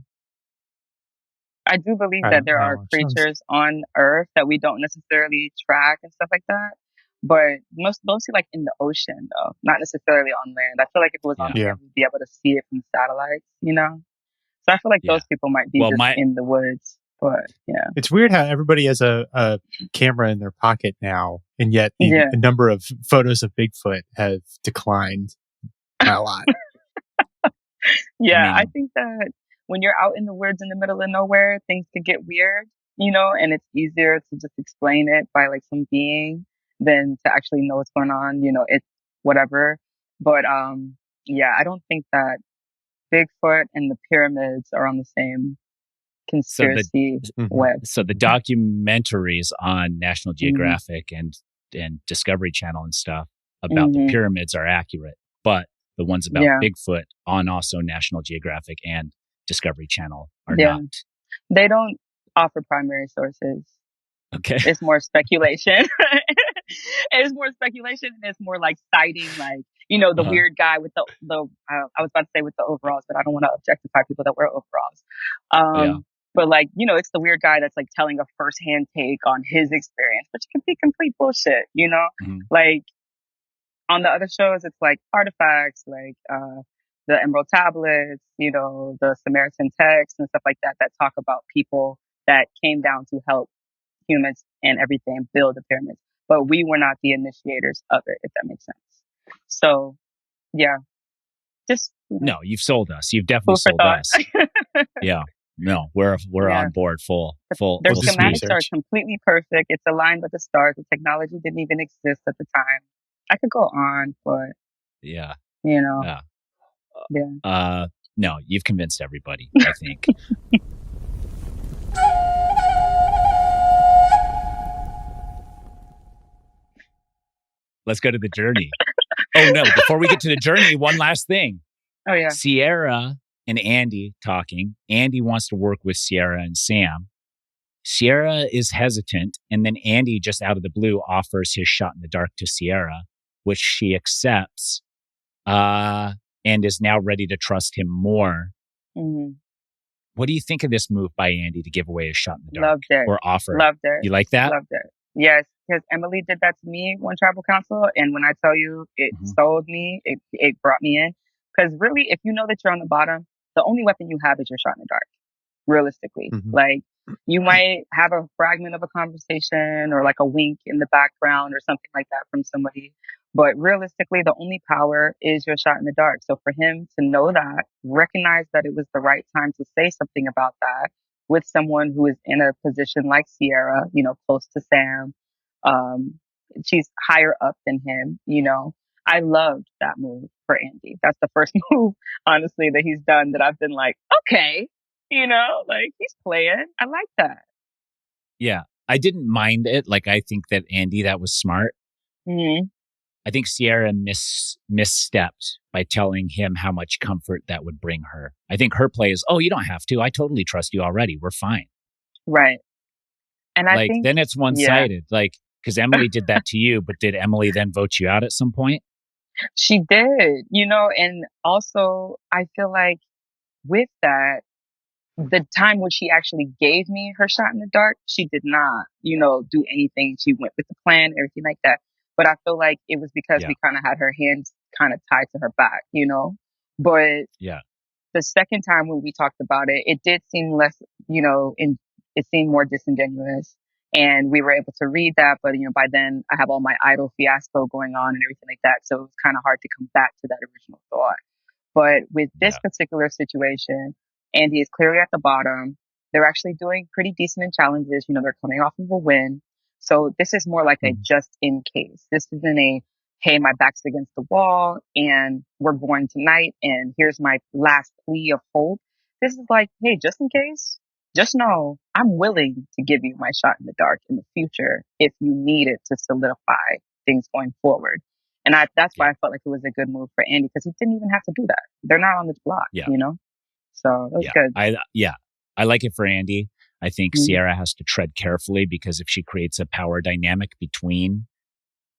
I do believe that there are creatures on Earth that we don't necessarily track and stuff like that. But mostly like in the ocean though, not necessarily on land. I feel like if it was on land, we'd be able to see it from satellites, you know? So I feel like those people might be just in the woods. But yeah. It's weird how everybody has a camera in their pocket now, and yet the number of photos of Bigfoot have declined by a lot. I think that when you're out in the woods in the middle of nowhere, things can get weird, you know, and it's easier to just explain it by like some being than to actually know what's going on, you know, it's whatever. But I don't think that Bigfoot and the pyramids are on the same conspiracy web. So the documentaries on National Geographic and Discovery Channel and stuff about the pyramids are accurate, but the ones about Bigfoot on also National Geographic and Discovery Channel are not. They don't offer primary sources. Okay. It's more speculation. It's more speculation, and it's more like citing, like, you know, the weird guy with the I was about to say with the overalls, but I don't want to objectify people that wear overalls. But like, you know, it's the weird guy that's like telling a firsthand take on his experience, which can be complete bullshit, you know? Like, on the other shows, it's like artifacts, like the Emerald Tablets, you know, the Samaritan texts and stuff like that talk about people that came down to help humans and everything build the pyramids. But we were not the initiators of it, if that makes sense. So, just no, you've sold us. You've definitely sold us. No, we're on board full. Their schematics are completely perfect. It's aligned with the stars. The technology didn't even exist at the time. I could go on, but you know, no, you've convinced everybody, I think. Let's go to the journey. Oh no, before we get to the journey, one last thing. Oh yeah. Sierra and Andy talking. Andy wants to work with Sierra and Sam. Sierra is hesitant, and then Andy, just out of the blue, offers his shot in the dark to Sierra, which she accepts, and is now ready to trust him more. What do you think of this move by Andy to give away his shot in the dark? Loved it. Or offer? Loved it. You like that? Loved it. Yes, because Emily did that to me one tribal council, and when I tell you it sold me, it brought me in. Because really, if you know that you're on the bottom, the only weapon you have is your shot in the dark. Realistically, like you might have a fragment of a conversation or like a wink in the background or something like that from somebody, but realistically, the only power is your shot in the dark. So for him to know that, recognize that it was the right time to say something about that with someone who is in a position like Sierra, you know, close to Sam, she's higher up than him, you know. I loved that move for Andy. That's the first move, honestly, that he's done that I've been like, okay, you know, like he's playing. I like that. Yeah, I didn't mind it. Like, I think that Andy, that was smart. I think Sierra misstepped by telling him how much comfort that would bring her. I think her play is, oh, you don't have to. I totally trust you already. We're fine. Right. And I think then it's one-sided. Like, because Emily did that to you, but did Emily then vote you out at some point? She did, you know, and also I feel like with that, the time when she actually gave me her shot in the dark, she did not, you know, do anything. She went with the plan, everything like that. But I feel like it was because we kind of had her hands kind of tied to her back, you know. But the second time when we talked about it, it did seem less, you know, it seemed more disingenuous. And we were able to read that, but you know, by then I have all my idol fiasco going on and everything like that. So it was kind of hard to come back to that original thought. But with this particular situation, Andy is clearly at the bottom. They're actually doing pretty decent in challenges. You know, they're coming off of a win. So this is more like a just in case. This isn't a, hey, my back's against the wall and we're going tonight and here's my last plea of hope. This is like, hey, just in case, just know I'm willing to give you my shot in the dark in the future if you need it to solidify things going forward. And that's why I felt like it was a good move for Andy, because he didn't even have to do that. They're not on this block, So it was good. I like it for Andy. I think Mhm. Ciara has to tread carefully, because if she creates a power dynamic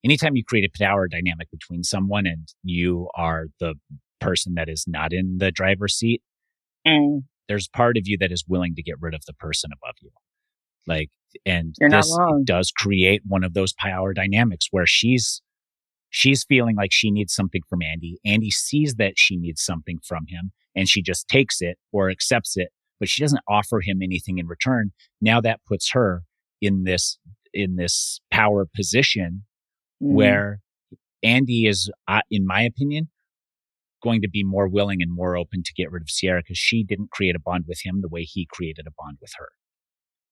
anytime you create a power dynamic between someone and you are the person that is not in the driver's seat, there's part of you that is willing to get rid of the person above you. And You're not this wrong. does create one of those power dynamics where she's feeling like she needs something from Andy. Andy sees that she needs something from him, and she just takes it or accepts it, but she doesn't offer him anything in return. Now that puts her in this power position where Andy is, in my opinion, going to be more willing and more open to get rid of Ciara, because she didn't create a bond with him the way he created a bond with her.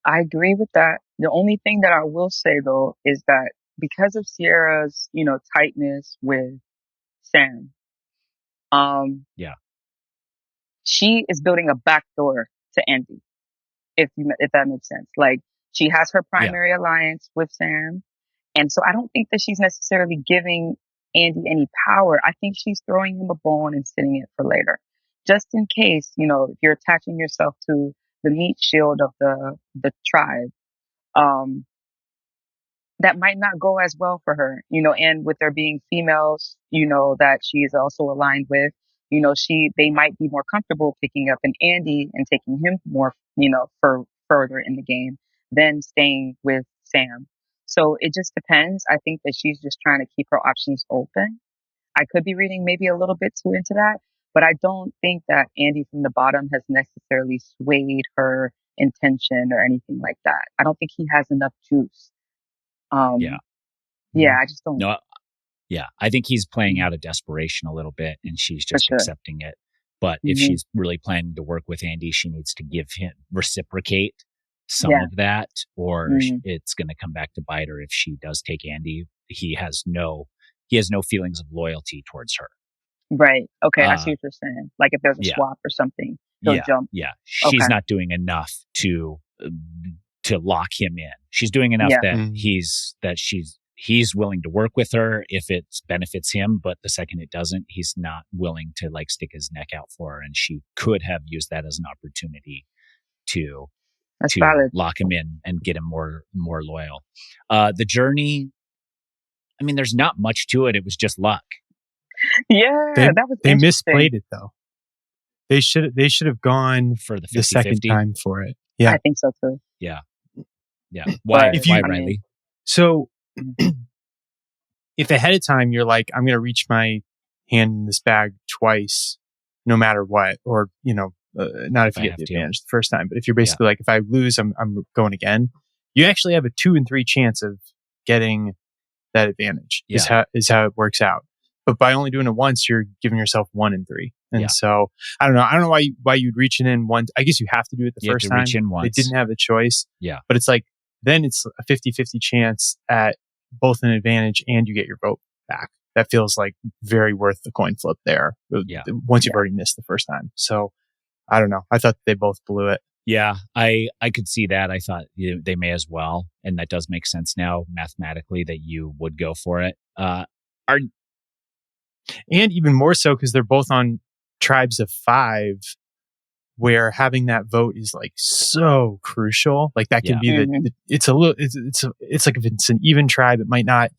I agree with that. The only thing that I will say, though, is that because of Ciara's, tightness with Sam, she is building a backdoor to Andy, if that makes sense. Like, she has her primary alliance with Sam, and so I don't think that she's necessarily giving Andy any power. I think she's throwing him a bone and sitting it for later, just in case, if you're attaching yourself to the meat shield of the tribe. That might not go as well for her, and with there being females, that she is also aligned with, they might be more comfortable picking up an Andy and taking him more, further in the game than staying with Sam. So it just depends. I think that she's just trying to keep her options open. I could be reading maybe a little bit too into that, but I don't think that Andy from the bottom has necessarily swayed her intention or anything like that. I don't think he has enough juice. I just don't. No, I think he's playing out of desperation a little bit, and she's just accepting it. But if she's really planning to work with Andy, she needs to reciprocate some of that, or it's going to come back to bite her. If she does take Andy, he has no feelings of loyalty towards her. Right. Okay. I see what you're saying. Like if there's a swap or something, he'll jump. Yeah. She's not doing enough to lock him in. She's doing enough that he's willing to work with her if it benefits him, but the second it doesn't, he's not willing to stick his neck out for her, and she could have used that as an opportunity to lock him in and get him more loyal. The journey, I mean, there's not much to it. It was just luck. Yeah, that was they misplayed it though. They should have gone for the 50-50. The second time for it. Yeah, I think so too. Yeah. Why, Riley? Mean, so if ahead of time you're like, I'm going to reach my hand in this bag twice, no matter what, or not if you get the advantage the first time, but if you're basically like, if I lose, I'm going again. You actually have a 2 in 3 chance of getting that advantage. Is how it works out. But by only doing it once, you're giving yourself 1 in 3. And so I don't know why you'd reach it in once. I guess you have to do it the first time. Reach in once. They didn't have a choice. Yeah. But it's like, then it's a 50-50 chance at both an advantage and you get your vote back. That feels like very worth the coin flip there. Once you've already missed the first time. So I don't know. I thought they both blew it. Yeah, I could see that. I thought they may as well. And that does make sense now mathematically that you would go for it. And even more so because they're both on tribes of 5, where having that vote is like so crucial. Like that can be it's like if it's an even tribe, it might not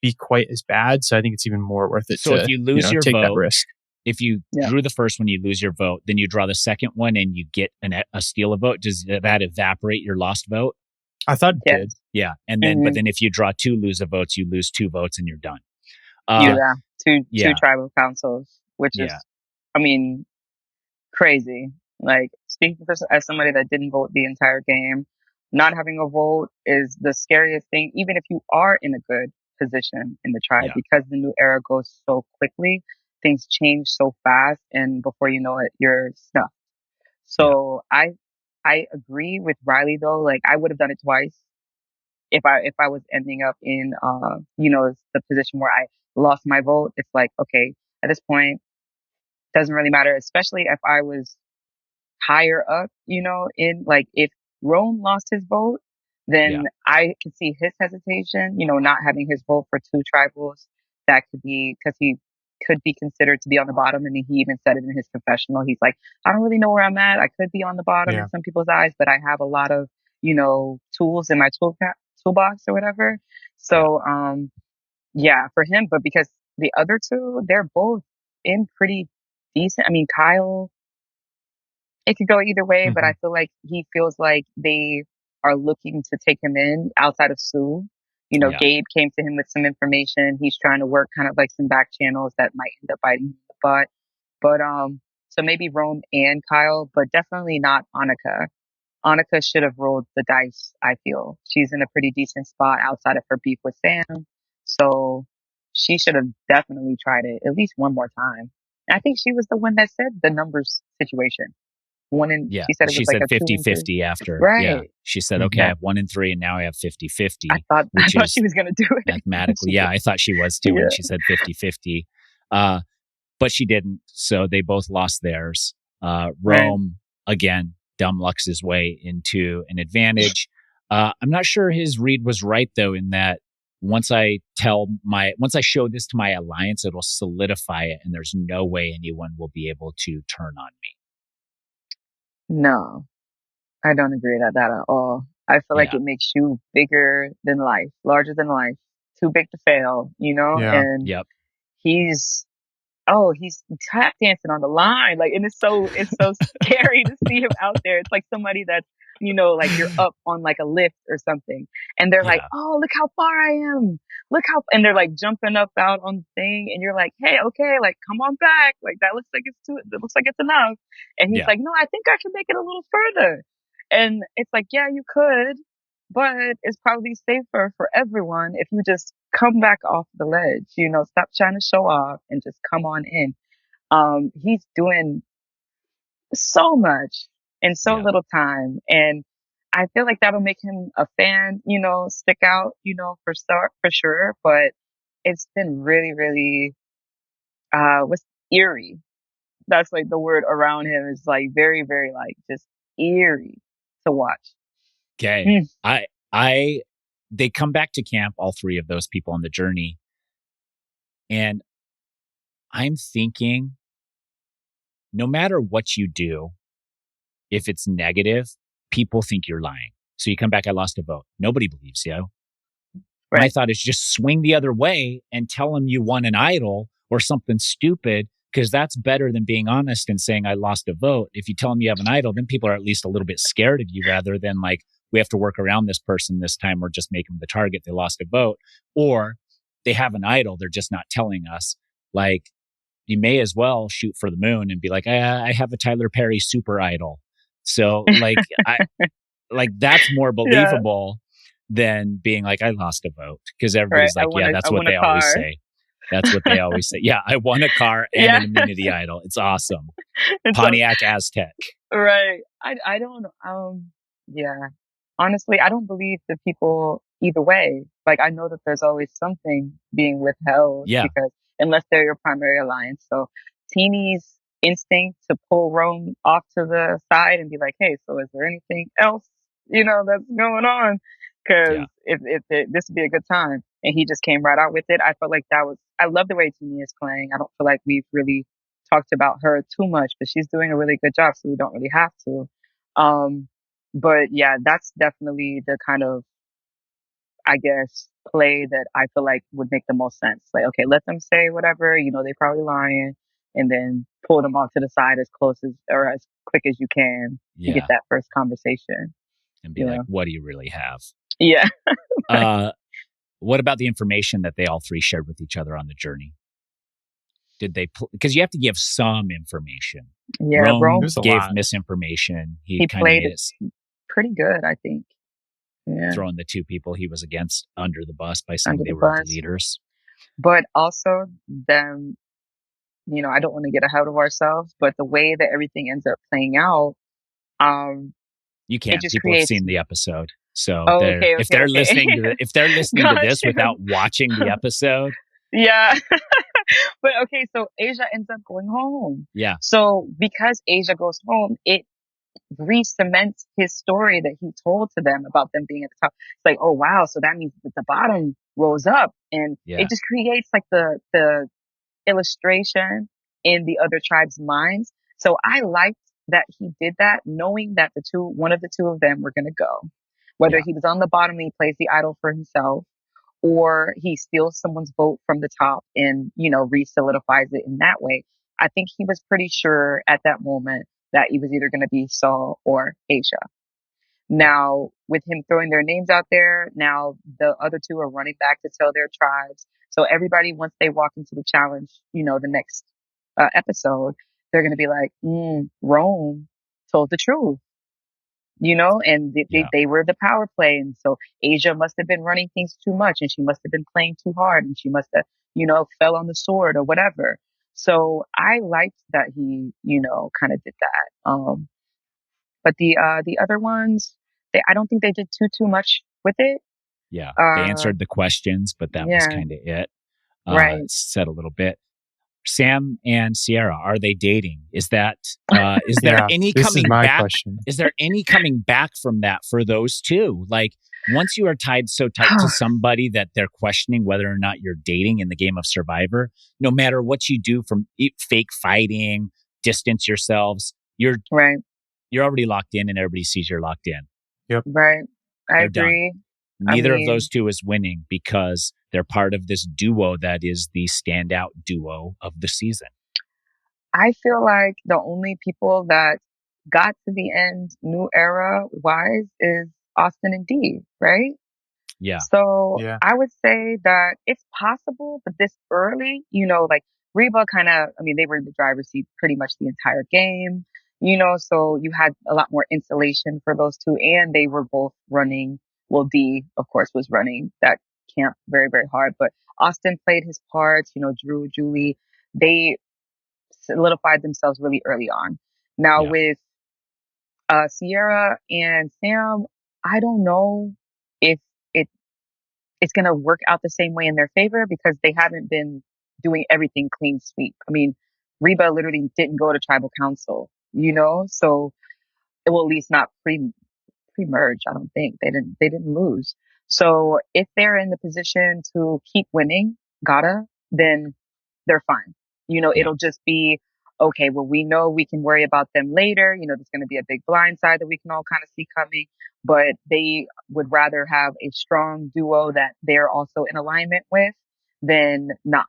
be quite as bad. So I think it's even more worth it. So if you lose your take vote, that risk. If you drew the first one, you lose your vote. Then you draw the second one and you get a steal a vote. Does that evaporate your lost vote? I thought it did. Yeah. And then, but then if you draw 2 loser votes, you lose 2 votes and you're done. Two tribal councils, which is, I mean, crazy. Like, speaking as somebody that didn't vote the entire game, not having a vote is the scariest thing, even if you are in a good position in the tribe, because the new era goes so quickly, things change so fast, and before you know it, you're stuck. So I agree with Riley though. Like, I would have done it twice if I was ending up in the position where I lost my vote. It's like, okay, at this point, doesn't really matter, especially if I was higher up, in like if Rome lost his vote, then I could see his hesitation, not having his vote for two tribals. That could be because he could be considered to be on the bottom. And he even said it in his confessional. He's like, I don't really know where I'm at. I could be on the bottom in some people's eyes, but I have a lot of, tools in my toolbox or whatever. So, for him, but because the other two, they're both in pretty decent. I mean, Kyle, it could go either way, but I feel like he feels like they are looking to take him in outside of Sue. Gabe came to him with some information. He's trying to work kind of like some back channels that might end up biting him in the butt. But so maybe Rome and Kyle, but definitely not Annika. Annika should have rolled the dice, I feel. She's in a pretty decent spot outside of her beef with Sam. So she should have definitely tried it at least one more time. I think she was the one that said the numbers situation. She said it was like a 50-50 after. Right. Yeah. She said, okay, I have 1 and 3 and now I have 50-50. I thought she was going to do it. Mathematically. Yeah, I thought she was too when she said 50-50. But she didn't. So they both lost theirs. Rome, again, dumb lucks his way into an advantage. I'm not sure his read was right though, in that once I show this to my alliance, it'll solidify it and there's no way anyone will be able to turn on me. No, I don't agree with that at all. I feel like it makes you bigger than life, larger than life, too big to fail, and he's tap dancing on the line. Like, and it's so scary to see him out there. It's like somebody that's, like you're up on like a lift or something. And they're like, oh, look how far I am. And they're like jumping up out on the thing. And you're like, hey, okay, like, come on back. Like, it looks like it's enough. And he's like, no, I think I can make it a little further. And it's like, yeah, you could, but it's probably safer for everyone if you just come back off the ledge, stop trying to show off and just come on in. He's doing so much in so little time. And I feel like that'll make him a fan, stick out, for sure. But it's been really, really, what's eerie. That's like the word around him is like very, very like just eerie to watch. Okay. They come back to camp, all three of those people on the journey. And I'm thinking, no matter what you do, if it's negative, people think you're lying. So you come back, I lost a vote. Nobody believes you. Right. My thought is just swing the other way and tell them you won an idol or something stupid, because that's better than being honest and saying I lost a vote. If you tell them you have an idol, then people are at least a little bit scared of you, rather than like, we have to work around this person this time or just make them the target. They lost a vote. Or they have an idol, they're just not telling us. Like, you may as well shoot for the moon and be like, I have a Tyler Perry super idol. So like, that's more believable than being like, I lost a vote. Because everybody's like, that's what they always say. That's what they always say. Yeah, I won a car and an immunity idol. It's awesome. Pontiac Aztec. Right. I don't, honestly, I don't believe the people either way. Like, I know that there's always something being withheld because unless they're your primary alliance. So Teeny's instinct to pull Rome off to the side and be like, hey, so is there anything else, that's going on? Because if this would be a good time. And he just came right out with it. I felt like I love the way Teeny is playing. I don't feel like we've really talked about her too much, but she's doing a really good job. So we don't really have to. But yeah, that's definitely the kind of, I guess, play that I feel like would make the most sense. Like, okay, let them say whatever, they probably lying, and then pull them off to the side as close as or as quick as you can to get that first conversation. And be like, what do you really have? Yeah. What about the information that they all three shared with each other on the journey? Did they, because you have to give some information. Yeah, Rome gave misinformation. He played it pretty good, I think. Yeah. Throwing the two people he was against under the bus by saying they were the leaders. But also them, I don't want to get ahead of ourselves, but the way that everything ends up playing out, you can't. People have seen the episode. So if they're listening to this without watching the episode. Yeah. But okay, so Asia ends up going home. Yeah. So because Asia goes home, it re-cements his story that he told to them about them being at the top. It's like, oh wow, so that means that the bottom rose up, and it just creates like the illustration in the other tribes' minds. So I liked that he did that, knowing that one of the two of them were going to go, whether he was on the bottom and he plays the idol for himself, or he steals someone's vote from the top and, re-solidifies it in that way. I think he was pretty sure at that moment that he was either going to be Saul or Asia. Now, with him throwing their names out there, now the other two are running back to tell their tribes. So everybody, once they walk into the challenge, the next episode, they're going to be like, Rome told the truth. And they were the power play. And so Asia must have been running things too much, and she must have been playing too hard, and she must have, fell on the sword or whatever. So I liked that he, kind of did that. But the other ones, I don't think they did too much with it. Yeah. They answered the questions, but that was kind of it. Right. Said a little bit. Sam and Sierra, are they dating? Is there any coming back? Question. Is there any coming back from that for those two? Like, once you are tied so tight to somebody that they're questioning whether or not you're dating in the game of Survivor, no matter what you do, from fake fighting, distance yourselves, you're already locked in, and everybody sees you're locked in. Yep. Right. I agree. Neither of those two is winning because they're part of this duo that is the standout duo of the season. I feel like the only people that got to the end new era wise is Austin and Dee, right? Yeah. So I would say that it's possible, but this early, like Reba they were in the driver's seat pretty much the entire game, so you had a lot more insulation for those two, and they were both running. Well, Dee, of course, was running that camp very, very hard, but Austin played his parts, Drew, Julie, they solidified themselves really early on. Now with Sierra and Sam, I don't know if it's going to work out the same way in their favor, because they haven't been doing everything clean sweep. I mean, Reba literally didn't go to tribal council, so it will at least not pre-merge. I don't think they didn't lose. So if they're in the position to keep winning, then they're fine. It'll just be, okay, well, we know we can worry about them later. There's going to be a big blind side that we can all kind of see coming, but they would rather have a strong duo that they're also in alignment with than not,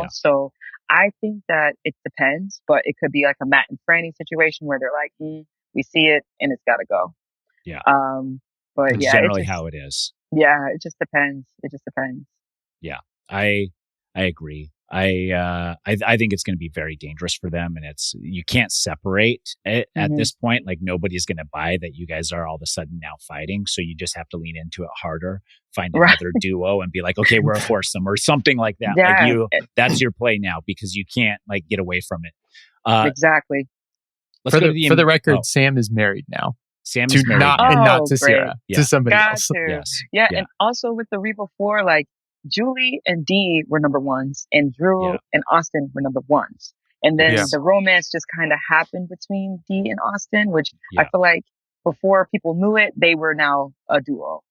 So I think that it depends, but it could be like a Matt and Franny situation where they're like, we see it and it's got to go. Yeah. But it's generally how it is. Yeah. It just depends. Yeah. I agree. I think it's going to be very dangerous for them, and you can't separate it at this point. Like, nobody's going to buy that you guys are all of a sudden now fighting. So you just have to lean into it harder, find another duo and be like, okay, we're a foursome or something like that. Yeah. Like that's your play now, because you can't get away from it. Exactly. For the record, Sam is married now. Sam is married now. And not to Sierra, to somebody else. Yes. Yeah. And also with the Reba 4, Julie and Dee were number ones, and Drew and Austin were number ones. And then the romance just kind of happened between Dee and Austin, which I feel like before people knew it, they were now a duo,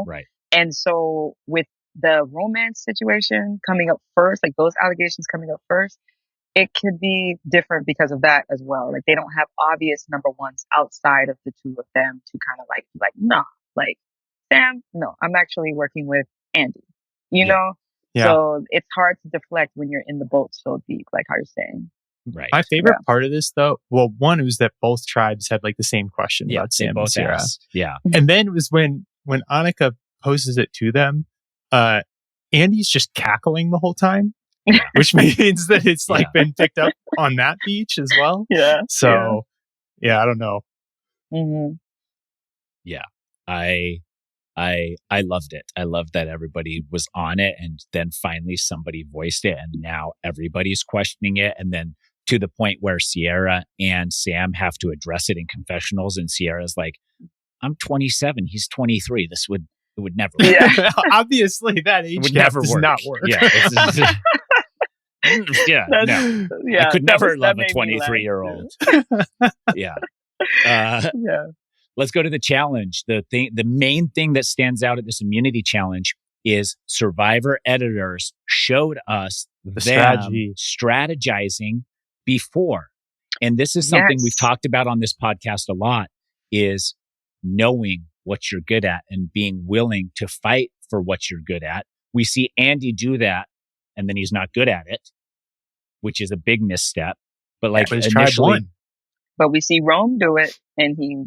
Right. And so with the romance situation coming up first, like those allegations coming up first, it could be different because of that as well. Like, they don't have obvious number ones outside of the two of them to kind of nah, Sam, no, I'm actually working with Andy. So it's hard to deflect when you're in the boat so deep, like how you're saying. Right. My favorite part of this, though, one was that both tribes had the same question about Sam and Sierra. Yeah. And then it was when Annika poses it to them, Andy's just cackling the whole time, which means that it's been picked up on that beach as well. Yeah. So, I don't know. Mm-hmm. Yeah. I loved it. I loved that everybody was on it, and then finally somebody voiced it, and now everybody's questioning it. And then to the point where Sierra and Sam have to address it in confessionals, and Sierra's like, I'm 27, he's 23. It would never work. Yeah. Obviously that age gap does not work. Yeah. I could never love a 23-year-old. Yeah. Let's go to the challenge. The main thing that stands out at this immunity challenge is Survivor editors showed us the strategy, strategizing before. And this is something we've talked about on this podcast a lot, is knowing what you're good at and being willing to fight for what you're good at. We see Andy do that, and then he's not good at it, which is a big misstep. But initially, but we see Rome do it, and he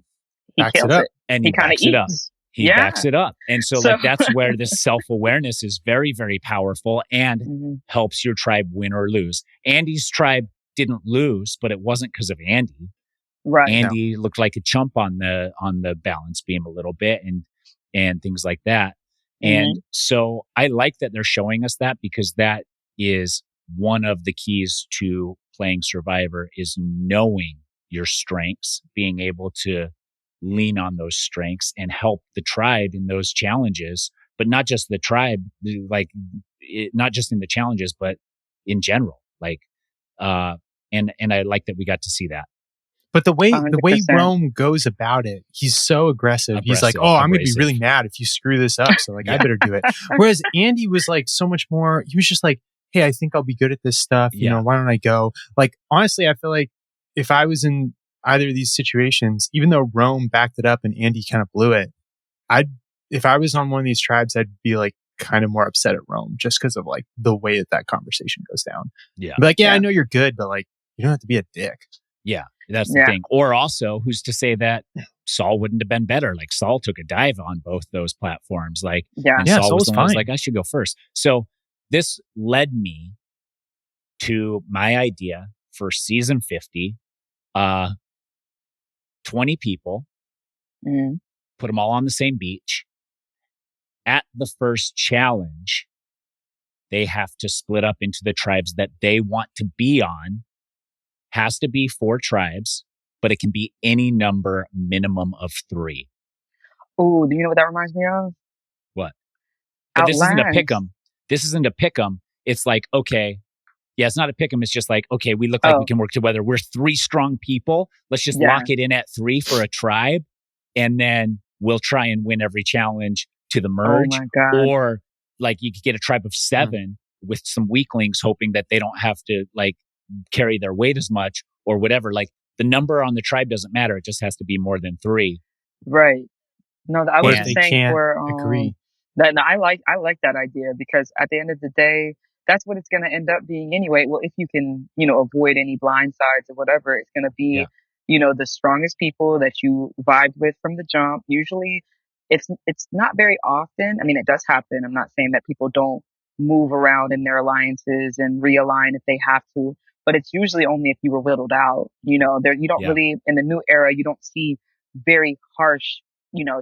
backs kills it up, and he kind of eats. He backs it up. And so that's where this self-awareness is very, very powerful and helps your tribe win or lose. Andy's tribe didn't lose, but it wasn't because of Andy. Right. Andy looked like a chump on the balance beam a little bit and things like that. And so I like that they're showing us that, because that is one of the keys to playing Survivor, is knowing your strengths, being able to lean on those strengths and help the tribe in those challenges, but not just the tribe, not just in the challenges, but in general. And I like that we got to see that. But the way 100%. Rome goes about it, he's so aggressive. He's like, "Oh, I'm going to be really mad if you screw this up, so I better do it." Whereas Andy was like so much more. He was just like, "Hey, I think I'll be good at this stuff. You know, why don't I go?" Like, honestly, I feel like if I was in either of these situations, even though Rome backed it up and Andy kind of blew it, if I was on one of these tribes, I'd be like kind of more upset at Rome just because of like the way that conversation goes down. Yeah, but I know you're good, but like you don't have to be a dick. Yeah. That's the thing. Or also, who's to say that Saul wouldn't have been better? Like, Saul took a dive on both those platforms. Like, and Saul was the one who was like, I should go first. So this led me to my idea for season 50. 20 people, put them all on the same beach. At the first challenge, they have to split up into the tribes that they want to be on. Has to be 4 tribes, but it can be any number, minimum of 3. Oh, do you know what that reminds me of? What? But this isn't a pick'em. It's like, okay, it's not a pick'em. It's just like, okay, we look like we can work together. We're 3 strong people. Let's just lock it in at 3 for a tribe, and then we'll try and win every challenge to the merge. Oh my God. Or like you could get a tribe of 7 with some weaklings, hoping that they don't have to like carry their weight as much or whatever. Like, the number on the tribe doesn't matter. It just has to be more than 3. Right. No, I was just saying agree. I like that idea, because at the end of the day, that's what it's going to end up being anyway. Well, if you can, avoid any blind sides or whatever, it's going to be, the strongest people that you vibed with from the jump. Usually it's not very often. I mean, it does happen. I'm not saying that people don't move around in their alliances and realign if they have to, but it's usually only if you were whittled out. You don't really, in the new era, you don't see very harsh,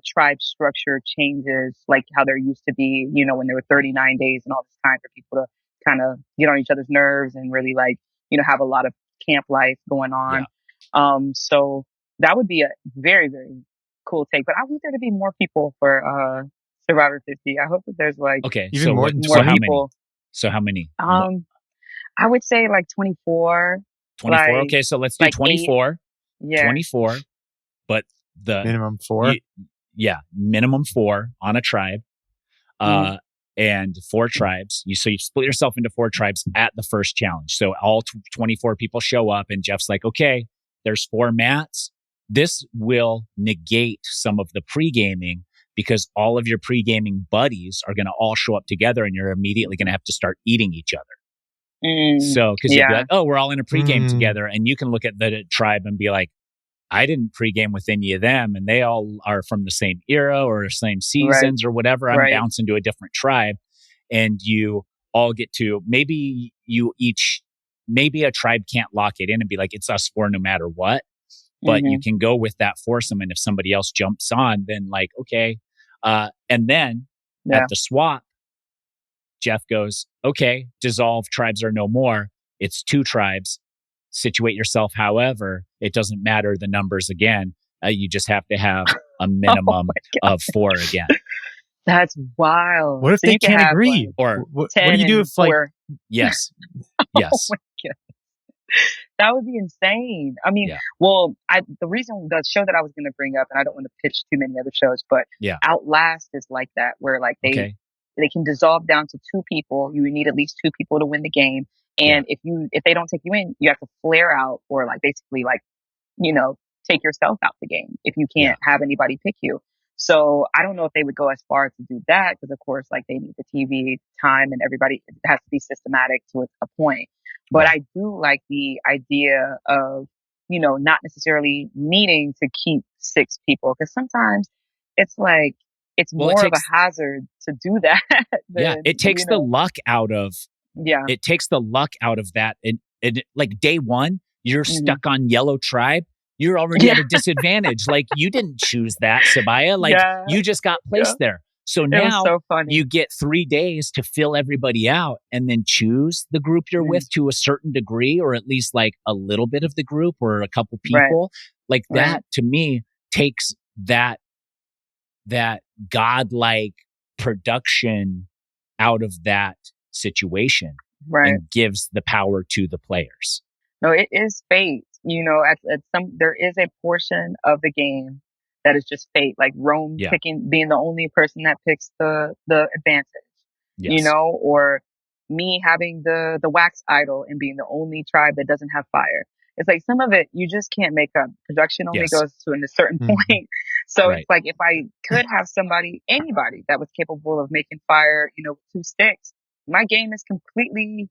tribe structure changes like how there used to be, when there were 39 days and all this time for people to kind of get on each other's nerves and really like, have a lot of camp life going on. So that would be a very, very cool take. But I want there to be more people for Survivor 50. I hope that there's like even more people. So how many? I would say like 24. 24. Like, okay, so let's do 24. 8. Yeah. 24. But the minimum 4. Minimum 4 on a tribe. And 4 tribes. So you split yourself into 4 tribes at the first challenge. So all 24 people show up, and Jeff's like, okay, there's 4 mats. This will negate some of the pre-gaming, because all of your pre-gaming buddies are going to all show up together, and you're immediately going to have to start eating each other. So, because you'll be like, oh, we're all in a pre-game together, and you can look at the tribe and be like, I didn't pre-game with any of them, and they all are from the same era or same seasons or whatever. I'm bouncing to a different tribe, and you all get to maybe a tribe can't lock it in and be like, it's us 4 no matter what. But you can go with that foursome, and if somebody else jumps on, then like, okay. And then at the swap, Jeff goes, okay, dissolve, tribes are no more. It's 2 tribes. Situate yourself however. It doesn't matter the numbers again. You just have to have a minimum of 4 again. That's wild. What if they can't agree? Or what do you do if like... Yes. Yes. Oh my God. That would be insane. I mean, well, the show that I was going to bring up, and I don't want to pitch too many other shows, but Outlast is like that, where like they can dissolve down to 2 people. You need at least 2 people to win the game. And if they don't take you in, you have to flare out or like basically like, take yourself out the game if you can't have anybody pick you. So I don't know if they would go as far to do that because of course like they need the TV time and everybody it has to be systematic to a point. But I do like the idea of, not necessarily needing to keep 6 people because sometimes it's like it's more of a hazard to do that. It takes the luck out of it takes the luck out of that. And like day one, you're stuck on Yellow Tribe. You're already at a disadvantage. Like you didn't choose that, Sabiyah. Like you just got placed there. So now you get 3 days to fill everybody out and then choose the group you're with to a certain degree, or at least like a little bit of the group or a couple people. Like that to me takes that godlike production out of that situation and gives the power to the players. No, it is fate. There is a portion of the game that is just fate, like Rome being the only person that picks the advantage, or me having the wax idol and being the only tribe that doesn't have fire. It's like some of it you just can't make up. Production only goes to a certain point. So it's like if I could have anybody that was capable of making fire, 2 sticks, my game is completely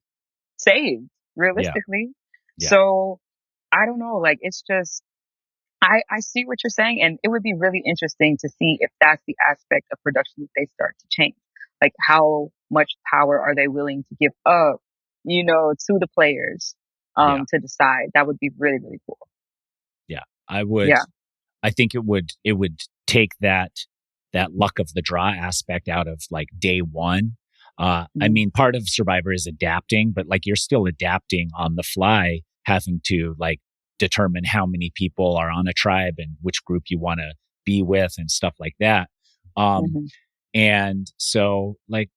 saved realistically. So I don't know, like it's just I see what you're saying, and it would be really interesting to see if that's the aspect of production that they start to change. Like how much power are they willing to give up, to the players to decide. That would be really, really cool. Yeah. I would I think it would take that luck of the draw aspect out of like day one. I mean, part of Survivor is adapting, but like you're still adapting on the fly, having to like determine how many people are on a tribe and which group you want to be with and stuff like that. And so like,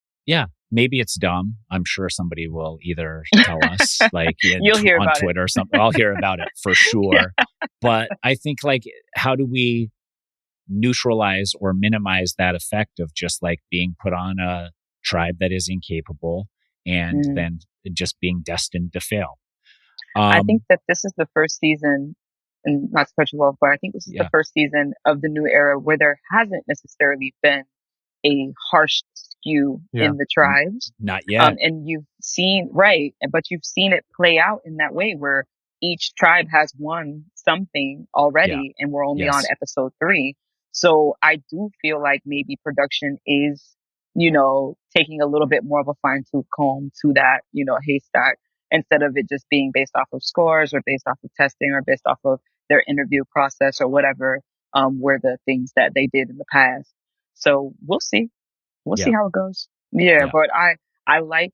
maybe it's dumb. I'm sure somebody will either tell us like You'll hear on about Twitter or something. I'll hear about it for sure. But I think like, how do we neutralize or minimize that effect of just like being put on a tribe that is incapable and then just being destined to fail? I think that this is the first season, and not to cut you off, but I think this is the first season of the new era where there hasn't necessarily been a harsh skew in the tribes. Not yet. And you've seen, but you've seen it play out in that way where each tribe has won something already and we're only on episode 3. So I do feel like maybe production is, taking a little bit more of a fine-tooth comb to that, haystack, instead of it just being based off of scores or based off of testing or based off of their interview process or whatever, were the things that they did in the past. So we'll see. We'll see how it goes. But I like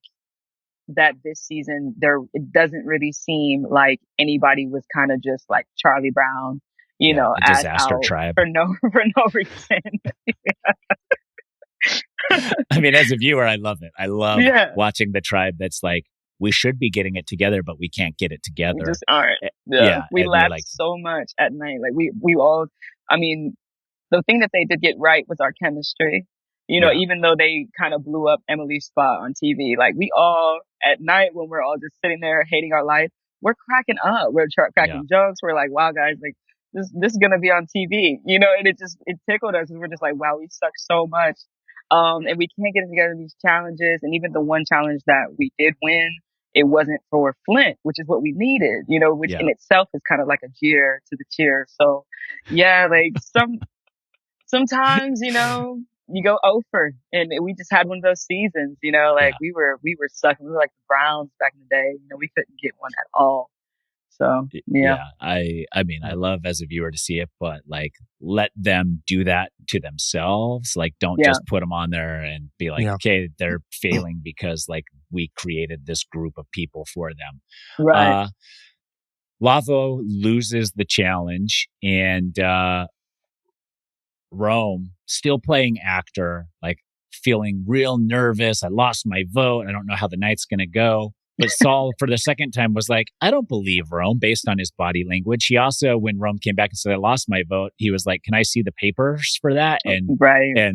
that this season it doesn't really seem like anybody was kind of just like Charlie Brown, a disaster tribe for no reason. I mean, as a viewer, I love it. I love watching the tribe that's like, we should be getting it together, but we can't get it together. We just aren't. We laughed so much at night. Like we all, I mean, the thing that they did get right was our chemistry. Even though they kind of blew up Emily's spot on TV, like we all at night when we're all just sitting there hating our life, we're cracking up. We're cracking jokes. We're like, wow, guys, like this is gonna be on TV, and it tickled us. And we're just like, wow, we suck so much. And we can't get together these challenges. And even the one challenge that we did win, it wasn't for Flint, which is what we needed, which in itself is kind of like a jeer to the cheer. So like sometimes, you go over, and we just had one of those seasons, we were sucking. We were like the Browns back in the day, we couldn't get one at all. So, I mean, I love as a viewer to see it, but like, let them do that to themselves. Like, don't just put them on there and be like, okay, they're failing because like we created this group of people for them. Right. Lavo loses the challenge, and Rome, still playing actor, like feeling real nervous. I lost my vote. I don't know how the night's going to go. But Saul, for the second time, was like, I don't believe Rome based on his body language. He also, when Rome came back and said, I lost my vote, he was like, can I see the papers for that? And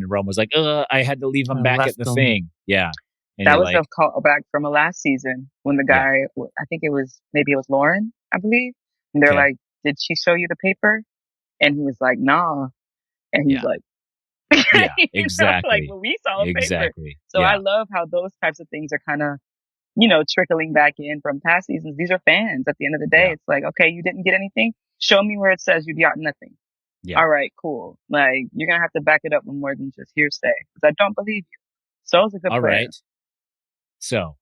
Rome was like, I had to leave him back at the thing. Yeah. And that was a callback from a last season when the guy, I think maybe it was Lauren, I believe. And they're like, did she show you the paper? And he was like, nah. And he's like, yeah, exactly. Like, well, we saw a paper. So I love how those types of things are kind of, trickling back in from past seasons. These are fans. At the end of the day, it's like, okay, you didn't get anything. Show me where it says you got nothing. Yeah. All right, cool. Like, you're going to have to back it up with more than just hearsay because I don't believe you. Saul's a good player. All right. So,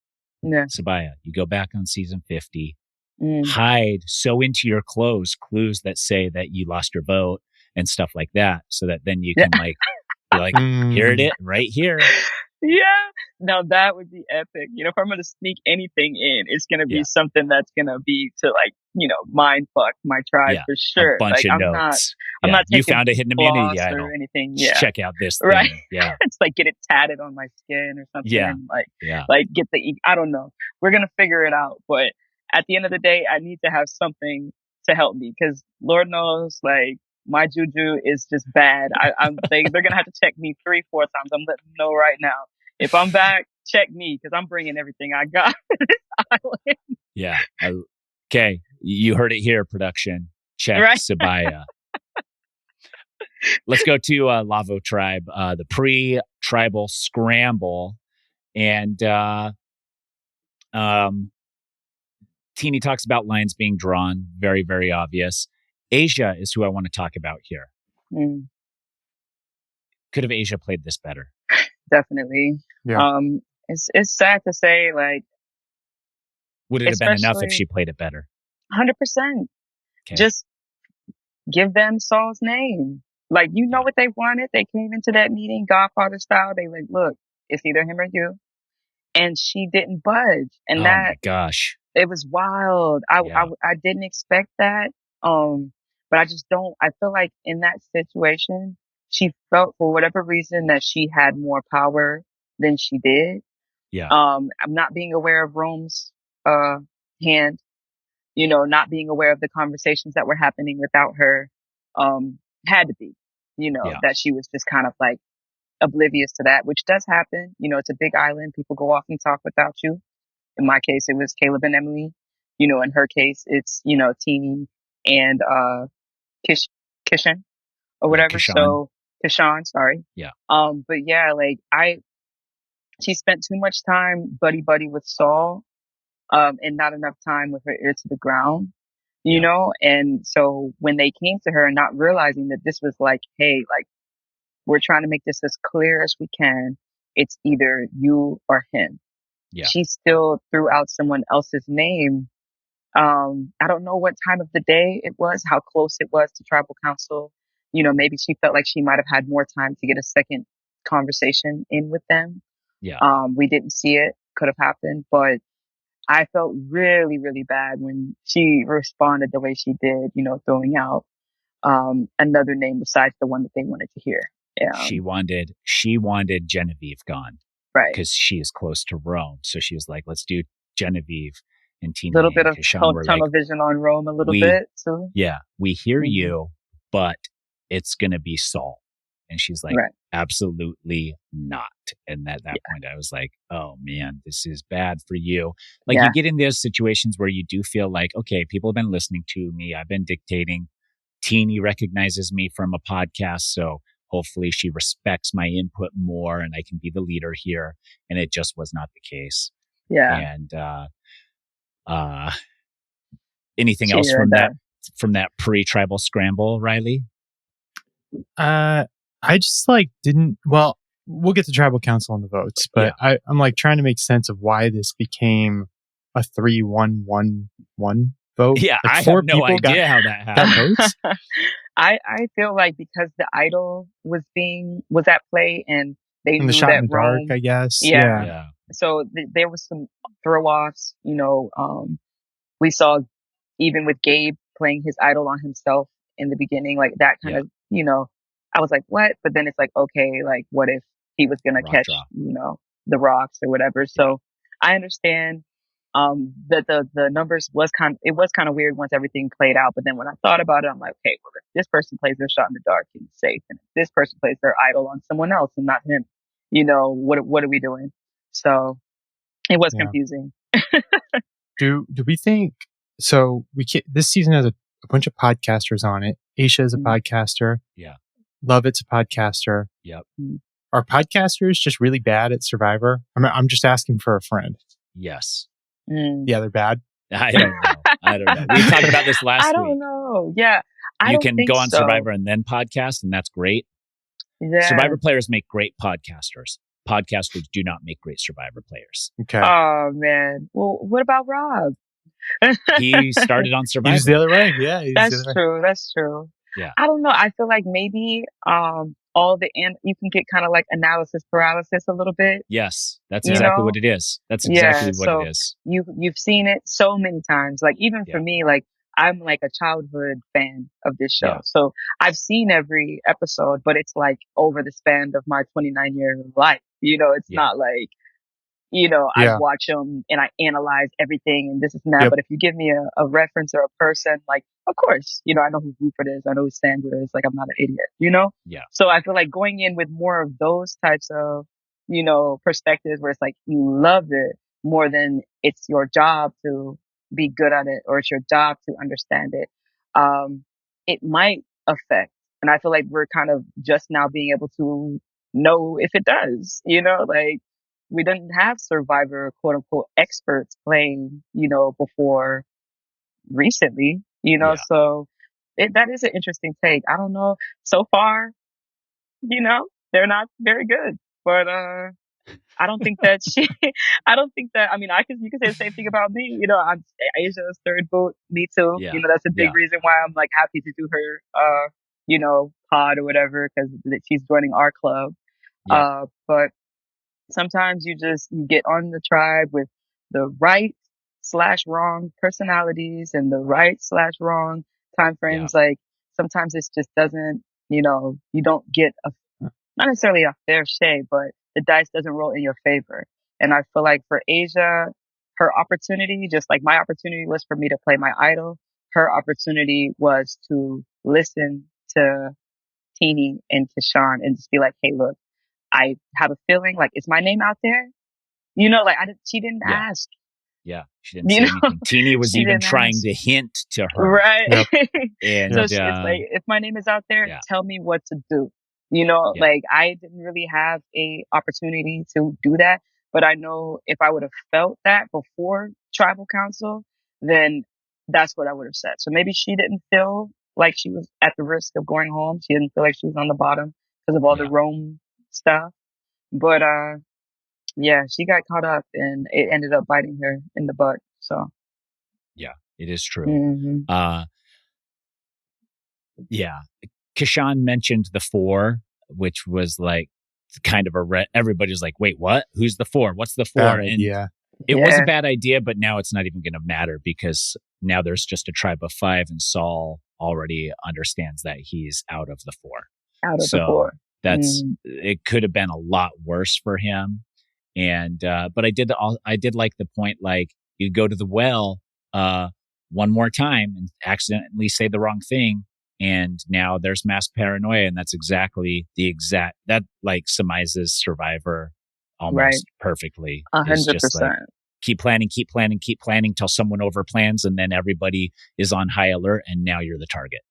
Sabiyah, you go back on season 50, hide, sew into your clothes clues that say that you lost your vote and stuff like that, so that then you can be like, here it is, right here. Yeah. Now that would be epic. If I'm going to sneak anything in, it's going to be something that's going to be to mind fuck my tribe for sure. A bunch of notes. I'm not taking you found a hidden immunity idol or anything. Check out this thing. Right. Yeah. It's like get it tatted on my skin or something. Yeah. Like get I don't know. We're going to figure it out. But at the end of the day, I need to have something to help me because Lord knows, my juju is just bad. They're going to have to check me 3-4 times. I'm letting them know right now. If I'm back, check me because I'm bringing everything I got to this island. Yeah. Okay. You heard it here, production. Check Sabiyah. Let's go to Lavo Tribe, the pre-tribal scramble. And Teeny talks about lines being drawn. Very, very obvious. Asia is who I want to talk about here. Could have Asia played this better? Definitely. Yeah. It's sad to say, would it have been enough if she played it better? 100%. Okay. Just give them Saul's name. What they wanted. They came into that meeting, Godfather style. They look, it's either him or you. And she didn't budge. And my gosh. It was wild. I didn't expect that. But I just don't, I feel like in that situation, she felt for whatever reason that she had more power than she did. Yeah. I'm not being aware of Rome's, hand, not being aware of the conversations that were happening without her, had to be, that she was just kind of oblivious to that, which does happen. It's a big island. People go off and talk without you. In my case, it was Caleb and Emily. In her case, it's, Teeny and, Kishan or whatever. So Kishan, sorry. Yeah. But yeah, she spent too much time buddy with Saul, and not enough time with her ear to the ground, you know? And so when they came to her, not realizing that this was hey, we're trying to make this as clear as we can. It's either you or him. Yeah. She still threw out someone else's name. I don't know what time of the day it was, how close it was to tribal council. Maybe she felt like she might have had more time to get a second conversation in with them. Yeah. We didn't see it. Could have happened, but I felt really, really bad when she responded the way she did, throwing out another name besides the one that they wanted to hear. She wanted Genevieve gone. Right. Because she is close to Rome. So she was like, let's do Genevieve and Tina. A little bit of tunnel vision on Rome a little bit. So. Yeah. We hear you, but it's going to be Saul. And she's like, absolutely not. And at that point, I was like, oh man, this is bad for you. You get in those situations where you do feel like, okay, people have been listening to me. I've been dictating. Teeny recognizes me from a podcast. So hopefully she respects my input more and I can be the leader here. And it just was not the case. Yeah. And anything else from that pre-tribal scramble, Riley? I just didn't, well, we'll get to tribal council on the votes, but I'm trying to make sense of why this became a 3-1-1-1 vote. Yeah, I have no idea how that happened. I feel like because the idol was at play and they knew the shot that in the dark, I guess. Yeah. So there was some throw-offs, we saw even with Gabe playing his idol on himself in the beginning, that kind of, I was like, what? But then it's okay, what if he was going to catch, the rocks or whatever. So I understand. that the numbers was kind of weird once everything played out. But then when I thought about it, I'm like, okay, well, if this person plays their shot in the dark, he's safe. And if this person plays their idol on someone else and not him, what are we doing? So it was confusing. Do we think so? This season has a bunch of podcasters on it. Aisha is a podcaster. Yeah. Lovett's a podcaster. Yep. Are podcasters just really bad at Survivor? I'm just asking for a friend. Yes. Yeah, they're bad. I don't know. We talked about this last week. I don't know. Yeah. You can go on Survivor and then podcast, and that's great. Yeah. Survivor players make great podcasters. Podcasters do not make great Survivor players. Okay. Oh, man. Well, what about Rob? He started on Survivor. He's the other way. Yeah. That's true. That's true. Yeah. I don't know. I feel like maybe you can get kind of like analysis paralysis a little bit. Yes, that's exactly what it is. That's exactly what it is. You've seen it so many times. Like even for me, like I'm like a childhood fan of this show. Yeah. So I've seen every episode, but it's like over the span of my 29-year life. It's not like, I watch them and I analyze everything and this is that. Yep. But if you give me a reference or a person, like, of course, I know who Rupert is. I know who Sandra is. Like, I'm not an idiot, Yeah. So I feel like going in with more of those types of, perspectives where it's like you love it more than it's your job to be good at it or it's your job to understand it. It might affect. And I feel like we're kind of just now being able to know if it does, like, we didn't have Survivor, quote unquote, experts playing, before recently, so that is an interesting take. I don't know. So far, they're not very good, but, I don't think that you can say the same thing about me. I'm Asia's third vote. Me too. Yeah. That's a big reason why I'm like happy to do her, pod or whatever, because she's joining our club. Yeah. But sometimes you get on the tribe with the right/wrong personalities and the right/wrong time frames. Yeah. Like sometimes it just doesn't, you don't get not necessarily a fair shake, but the dice doesn't roll in your favor. And I feel like for Asia, her opportunity, just like my opportunity was for me to play my idol, her opportunity was to listen to Teenie and to Sean and just be like, hey, look, I have a feeling like, is my name out there? She didn't ask. Yeah, she didn't say anything. Teenie was even trying to hint to her. Right. Yep. And so it's like, if my name is out there, tell me what to do. Like I didn't really have a opportunity to do that, but I know if I would have felt that before tribal council, then that's what I would have said. So maybe she didn't feel like she was at the risk of going home. She didn't feel like she was on the bottom because of all the Rome stuff. But, she got caught up and it ended up biting her in the butt. So. Yeah, it is true. Mm-hmm. Kashan mentioned the 4, which was like kind of everybody's like, wait, what? Who's the 4? What's the 4? It was a bad idea, but now it's not even going to matter because now there's just a tribe of 5 and Saul already understands that he's out of the 4. Out of the 4. It could have been a lot worse for him. And, but I did like the point, like you go to the well, one more time and accidentally say the wrong thing. And now there's mass paranoia. And that's exactly that like surmises Survivor almost perfectly. 100%. Like, keep planning till someone overplans. And then everybody is on high alert. And now you're the target.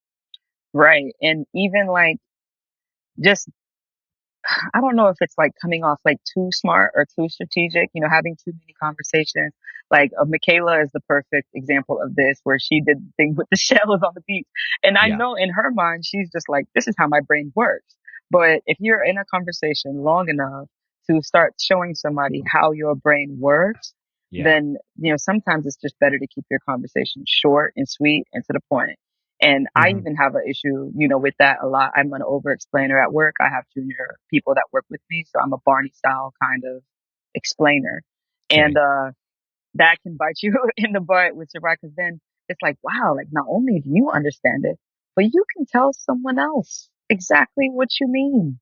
Right. And even like, I don't know if it's like coming off like too smart or too strategic, having too many conversations. Like Michaela is the perfect example of this, where she did the thing with the shells on the beach. And I know in her mind, she's just like, this is how my brain works. But if you're in a conversation long enough to start showing somebody how your brain works, then, sometimes it's just better to keep your conversation short and sweet and to the point. And I even have an issue, with that a lot. I'm an over-explainer at work. I have junior people that work with me. So I'm a Barney style kind of explainer. Okay. And that can bite you in the butt with Survivor, because then it's like, wow, like not only do you understand it, but you can tell someone else exactly what you mean.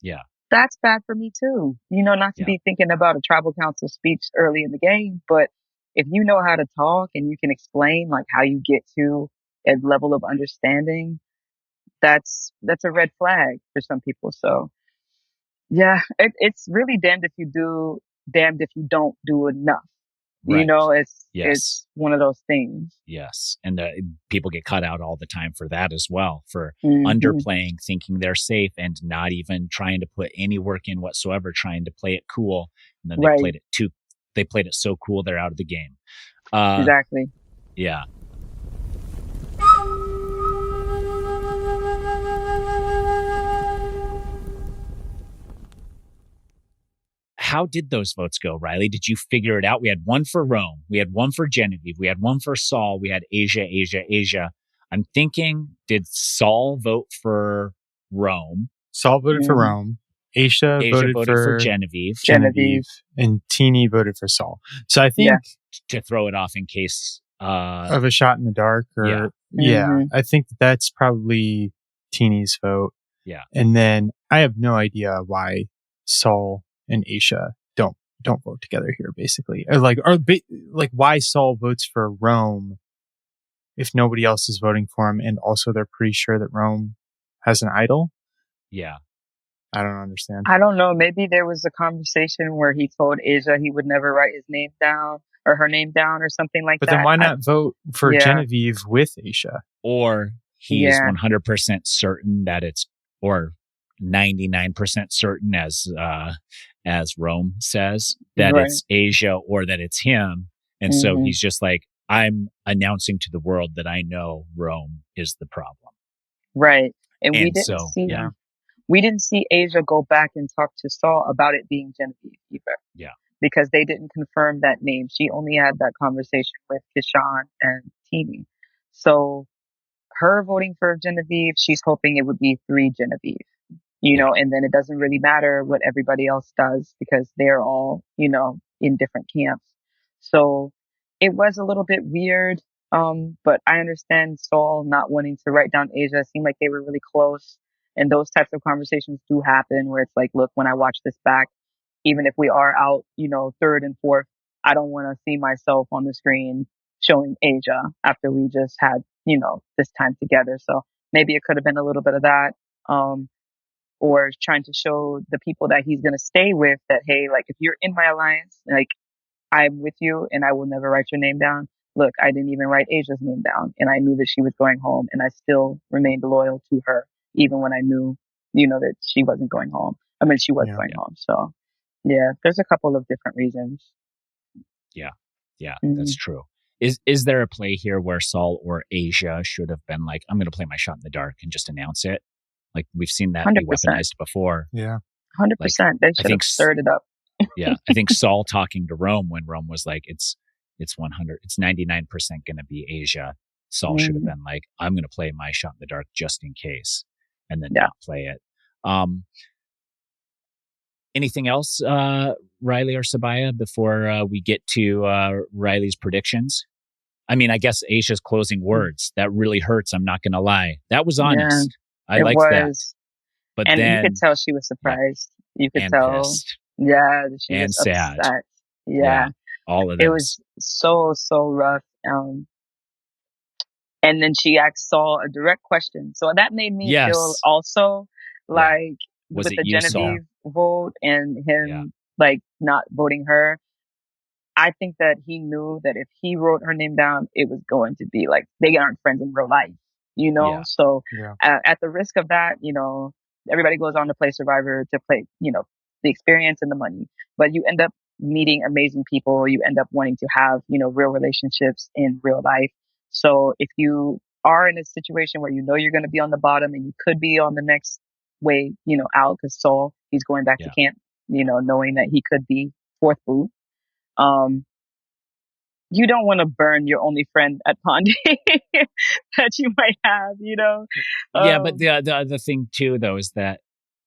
Yeah. That's bad for me too. Not to be thinking about a tribal council speech early in the game, but if you know how to talk and you can explain like how you get to a level of understanding, that's a red flag for some people. So yeah, it's really damned if you do, damned if you don't do enough. Right. It's one of those things. Yes. And people get cut out all the time for that as well, for underplaying, thinking they're safe and not even trying to put any work in whatsoever, trying to play it cool. And then they played it so cool, they're out of the game. Exactly. Yeah. How did those votes go, Riley? Did you figure it out? We had one for Rome. We had one for Genevieve. We had one for Saul. We had Asia. I'm thinking, did Saul vote for Rome? Saul voted for Rome. Asia voted for Genevieve. And Teeny voted for Saul. So I think to throw it off in case of a shot in the dark, or I think that's probably Teeny's vote. Yeah. And then I have no idea why Saul and Asia don't vote together here, basically. Or why Saul votes for Rome if nobody else is voting for him, and also they're pretty sure that Rome has an idol. Yeah. I don't understand. I don't know. Maybe there was a conversation where he told Asia he would never write his name down or her name down or something like that. But then why not vote for Genevieve with Asia? Or he is 100% certain that it's, or 99% certain, as Rome says, that it's Asia or that it's him. And so he's just like, I'm announcing to the world that I know Rome is the problem. Right. And we didn't see Asia go back and talk to Saul about it being Genevieve either. Yeah. Because they didn't confirm that name. She only had that conversation with Kishan and Teeny. So her voting for Genevieve, she's hoping it would be 3 Genevieve. You know, and then it doesn't really matter what everybody else does because they're all, in different camps. So it was a little bit weird. But I understand Saul not wanting to write down Asia. It seemed like they were really close. And those types of conversations do happen where it's like, look, when I watch this back, even if we are out, 3rd and 4th, I don't want to see myself on the screen showing Asia after we just had, this time together. So maybe it could have been a little bit of that. Or trying to show the people that he's going to stay with that, hey, like, if you're in my alliance, like, I'm with you and I will never write your name down. Look, I didn't even write Asia's name down, and I knew that she was going home, and I still remained loyal to her, even when I knew, that she wasn't going home. I mean, she was going home. So, yeah, there's a couple of different reasons. Yeah, that's true. Is there a play here where Saul or Asia should have been like, I'm going to play my shot in the dark and just announce it? Like, we've seen that 100%. Be weaponized before. Yeah. 100%. They should have stirred it up. Yeah. I think Saul talking to Rome when Rome was like, it's 100, it's 99% going to be Asia. Saul should have been like, I'm going to play my shot in the dark just in case, and then not play it. Anything else, Riley or Sabiyah, before we get to Riley's predictions? I mean, I guess Asia's closing words, that really hurts. I'm not going to lie. That was honest. Yeah. I liked that. But and then, you could tell she was surprised. You could and tell. Pissed. Yeah. She and was sad. Upset. Yeah. All of this. It was so rough. And then she asked Saul a direct question. So that made me feel also like with the Genevieve vote and him like not voting her. I think that he knew that if he wrote her name down, it was going to be like, they aren't friends in real life. So at the risk of that, everybody goes on to play Survivor to play, the experience and the money, but you end up meeting amazing people. You end up wanting to have, real relationships in real life. So if you are in a situation where you're going to be on the bottom and you could be on the next way, out, because Saul, he's going back to camp, knowing that he could be 4th boot. You don't want to burn your only friend at Pondy that you might have, Yeah, but the other thing too, though, is that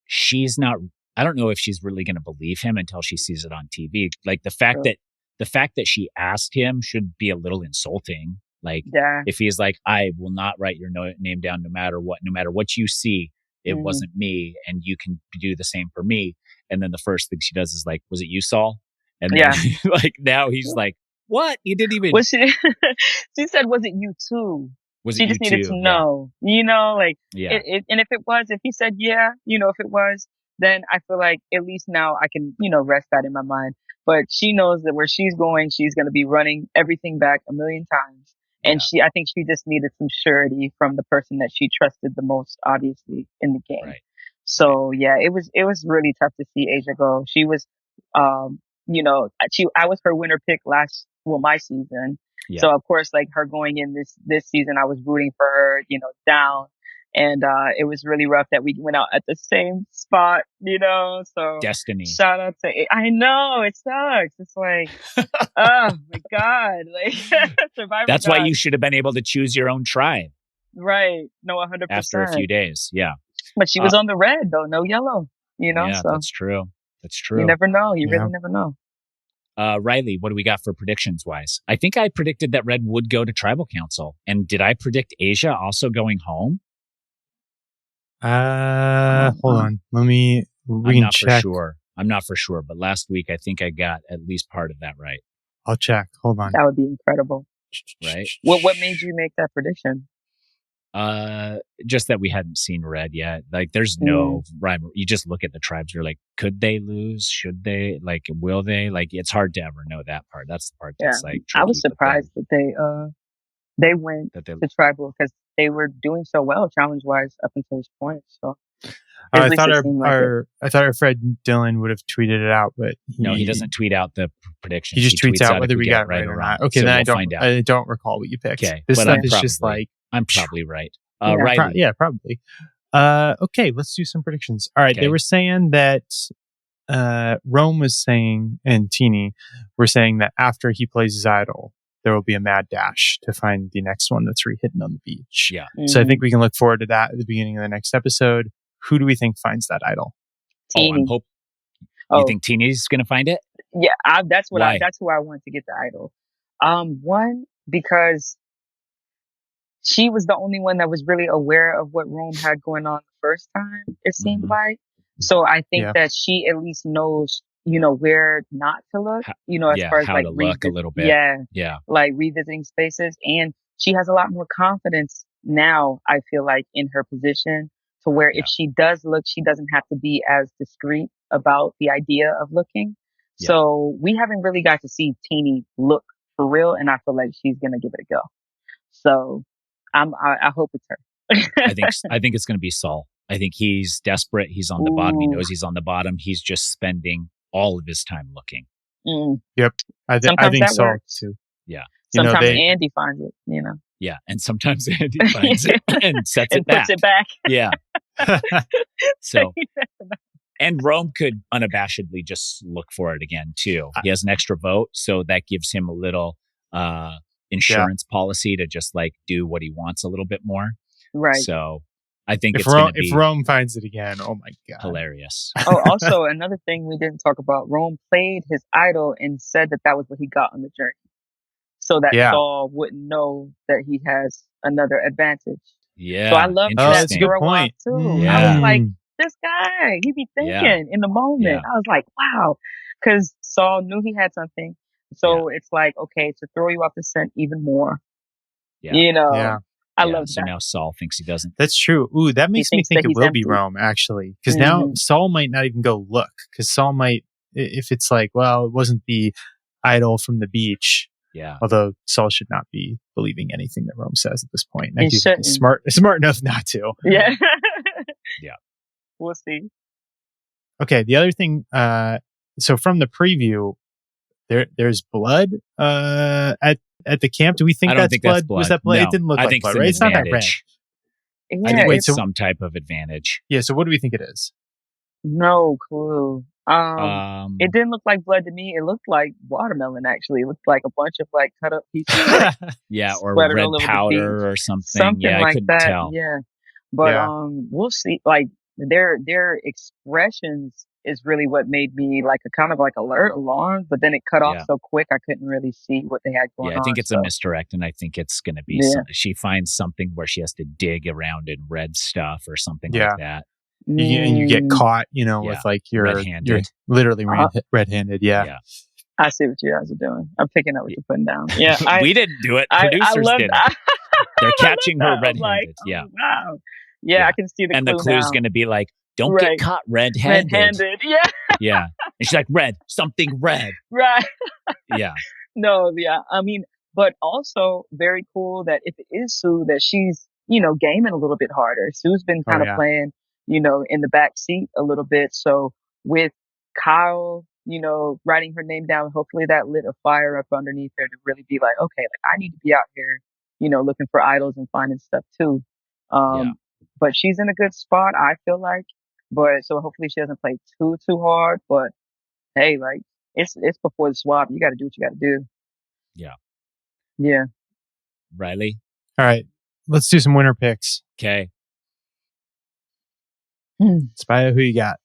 she's not. I don't know if she's really going to believe him until she sees it on TV. Like the fact that she asked him should be a little insulting. Like if he's like, I will not write your name down no matter what you see. It wasn't me, and you can do the same for me. And then the first thing she does is like, was it you, Saul? And then like now he's like, What? You didn't even... Well, she said, was it you too? Was she it just you needed too? to know, like, yeah. And if he said, yeah, if it was, then I feel like at least now I can, rest that in my mind. But she knows that where she's going to be running everything back a million times. And I think she just needed some surety from the person that she trusted the most, obviously, in the game. Right. So yeah, it was really tough to see Asia go. She was, I was her winner pick my season. Yeah. So of course, like her going in this season, I was rooting for her, down. And it was really rough that we went out at the same spot, so destiny. Shout out to I know it sucks. It's like, oh my God, like Survivor. That's why you should have been able to choose your own tribe. Right. No, 100%. After a few days. Yeah. But she was on the red though, no yellow, Yeah, so that's true. That's true. You never know. You really never know. Riley, what do we got for predictions wise? I think I predicted that Red would go to Tribal Council. And did I predict Asia also going home? Hold on. Let me check. I'm not for sure, but last week I think I got at least part of that right. I'll check. Hold on. That would be incredible. Right? What made you make that prediction? Just that we hadn't seen Red yet. Like, there's no rivalry. You just look at the tribes. You're like, could they lose? Should they? Like, will they? Like, it's hard to ever know that part. That's the part that's like tricky. I was surprised that they went to tribal because they were doing so well challenge wise up until this point. So I thought our friend Dylan would have tweeted it out, but he doesn't tweet out the prediction. He just tweets out whether we got it right or not. Okay, so then I don't recall what you picked. Okay, this stuff is just like I'm probably right. Riley. Probably. Okay, let's do some predictions. All right, They were saying that Rome was saying and Teeny were saying that after he plays his idol, there will be a mad dash to find the next one that's hidden on the beach. Yeah. So I think we can look forward to that at the beginning of the next episode. Who do we think finds that idol? Teeny. You think Teeny's going to find it? Yeah, that's who I want to get the idol. One, because she was the only one that was really aware of what Rome had going on the first time, it seemed like. So I think that she at least knows, where not to look, as far as how like to look a little bit. Yeah. Like revisiting spaces. And she has a lot more confidence now, I feel like, in her position to where if she does look, she doesn't have to be as discreet about the idea of looking. Yeah. So we haven't really got to see Teeny look for real. And I feel like she's going to give it a go. So I hope it's her. I think it's going to be Saul. I think he's desperate. He's on the bottom. He knows he's on the bottom. He's just spending all of his time looking. Yep. I think Saul too. Yeah. Sometimes Andy finds it, Yeah. And sometimes Andy finds it and sets it back. Puts it back. Yeah. So, and Rome could unabashedly just look for it again too. He has an extra vote. So that gives him a little, insurance policy to just like do what he wants a little bit more. Right. So I think if Rome finds it again, oh my God. Hilarious. Also another thing we didn't talk about, Rome played his idol and said that was what he got on the journey. So that Saul wouldn't know that he has another advantage. Yeah. So I love that. That's a good point. Too. Yeah. I was like, this guy, he be thinking in the moment. Yeah. I was like, wow. Because Saul knew he had something. So it's like, okay, to throw you off the scent even more. Yeah. I love that. So now Saul thinks he doesn't. That's true. Ooh, that makes me think it will be Rome, actually. Because now Saul might not even go look. Because Saul might, if it's like, well, it wasn't the idol from the beach. Yeah. Although Saul should not be believing anything that Rome says at this point. I think he's smart enough not to. Yeah. Yeah. We'll see. Okay. The other thing, so from the preview, there's blood at the camp. Do we think that's blood? Was that blood? No, It didn't look like blood, right? It's not that red. Yeah, I think it's some type of advantage. Yeah. So what do we think it is? No clue. It didn't look like blood to me. It looked like watermelon. Actually, it looked like a bunch of like cut up pieces. Yeah, or red powder or something. Something like I couldn't that. tell. Yeah, but we'll see. Like their expressions is really what made me like a kind of like alert, alarmed. But then it cut off so quick, I couldn't really see what they had going on. Yeah, I think it's a misdirect, and I think it's going to be she finds something where she has to dig around in red stuff or something like that. And you get caught, with like you're literally red-handed. Yeah. I see what you guys are doing. I'm picking up what you're putting down. Yeah, we didn't do it. I Producers love did that. it. They're catching her red-handed. Like, yeah. Oh, wow. Yeah, I can see the and clue the clue's now. going to be like, don't get caught red-handed. Red-handed, yeah. Yeah. And she's like, red, something red. Right. Yeah. No, yeah. I mean, but also very cool that if it is Sue, that she's, gaming a little bit harder. Sue's been kind of playing, in the back seat a little bit. So with Kyle, writing her name down, hopefully that lit a fire up underneath her to really be like, okay, like I need to be out here, looking for idols and finding stuff too. But she's in a good spot, I feel like. But so hopefully she doesn't play too hard. But hey, like it's before the swap. You got to do what you got to do. Yeah. Yeah. Riley. All right. Let's do some winner picks. Okay. Sabiyah, who you got?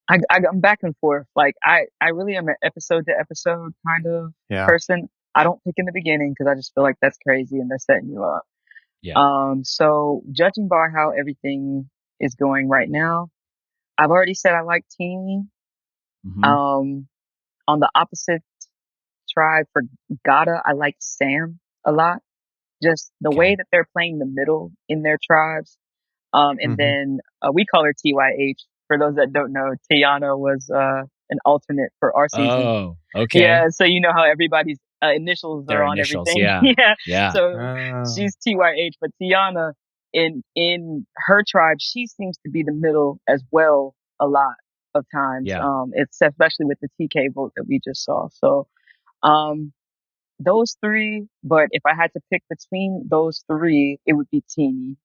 I'm back and forth. Like I really am an episode to episode kind of person. I don't pick in the beginning because I just feel like that's crazy and they're setting you up. Yeah. So judging by how everything is going right now, I've already said I like Teeny. Mm-hmm. On the opposite tribe for Gata, I like Sam a lot. Just the way that they're playing the middle in their tribes. And then we call her TYH. For those that don't know, Tiana was an alternate for our season. Oh, okay. Yeah, so you know how everybody's initials Their are on initials, everything. Yeah. So she's TYH, but Tiana in her tribe, she seems to be the middle as well a lot of times. Yeah. It's especially with the TK vote that we just saw. So those three, but if I had to pick between those three, it would be Teeny.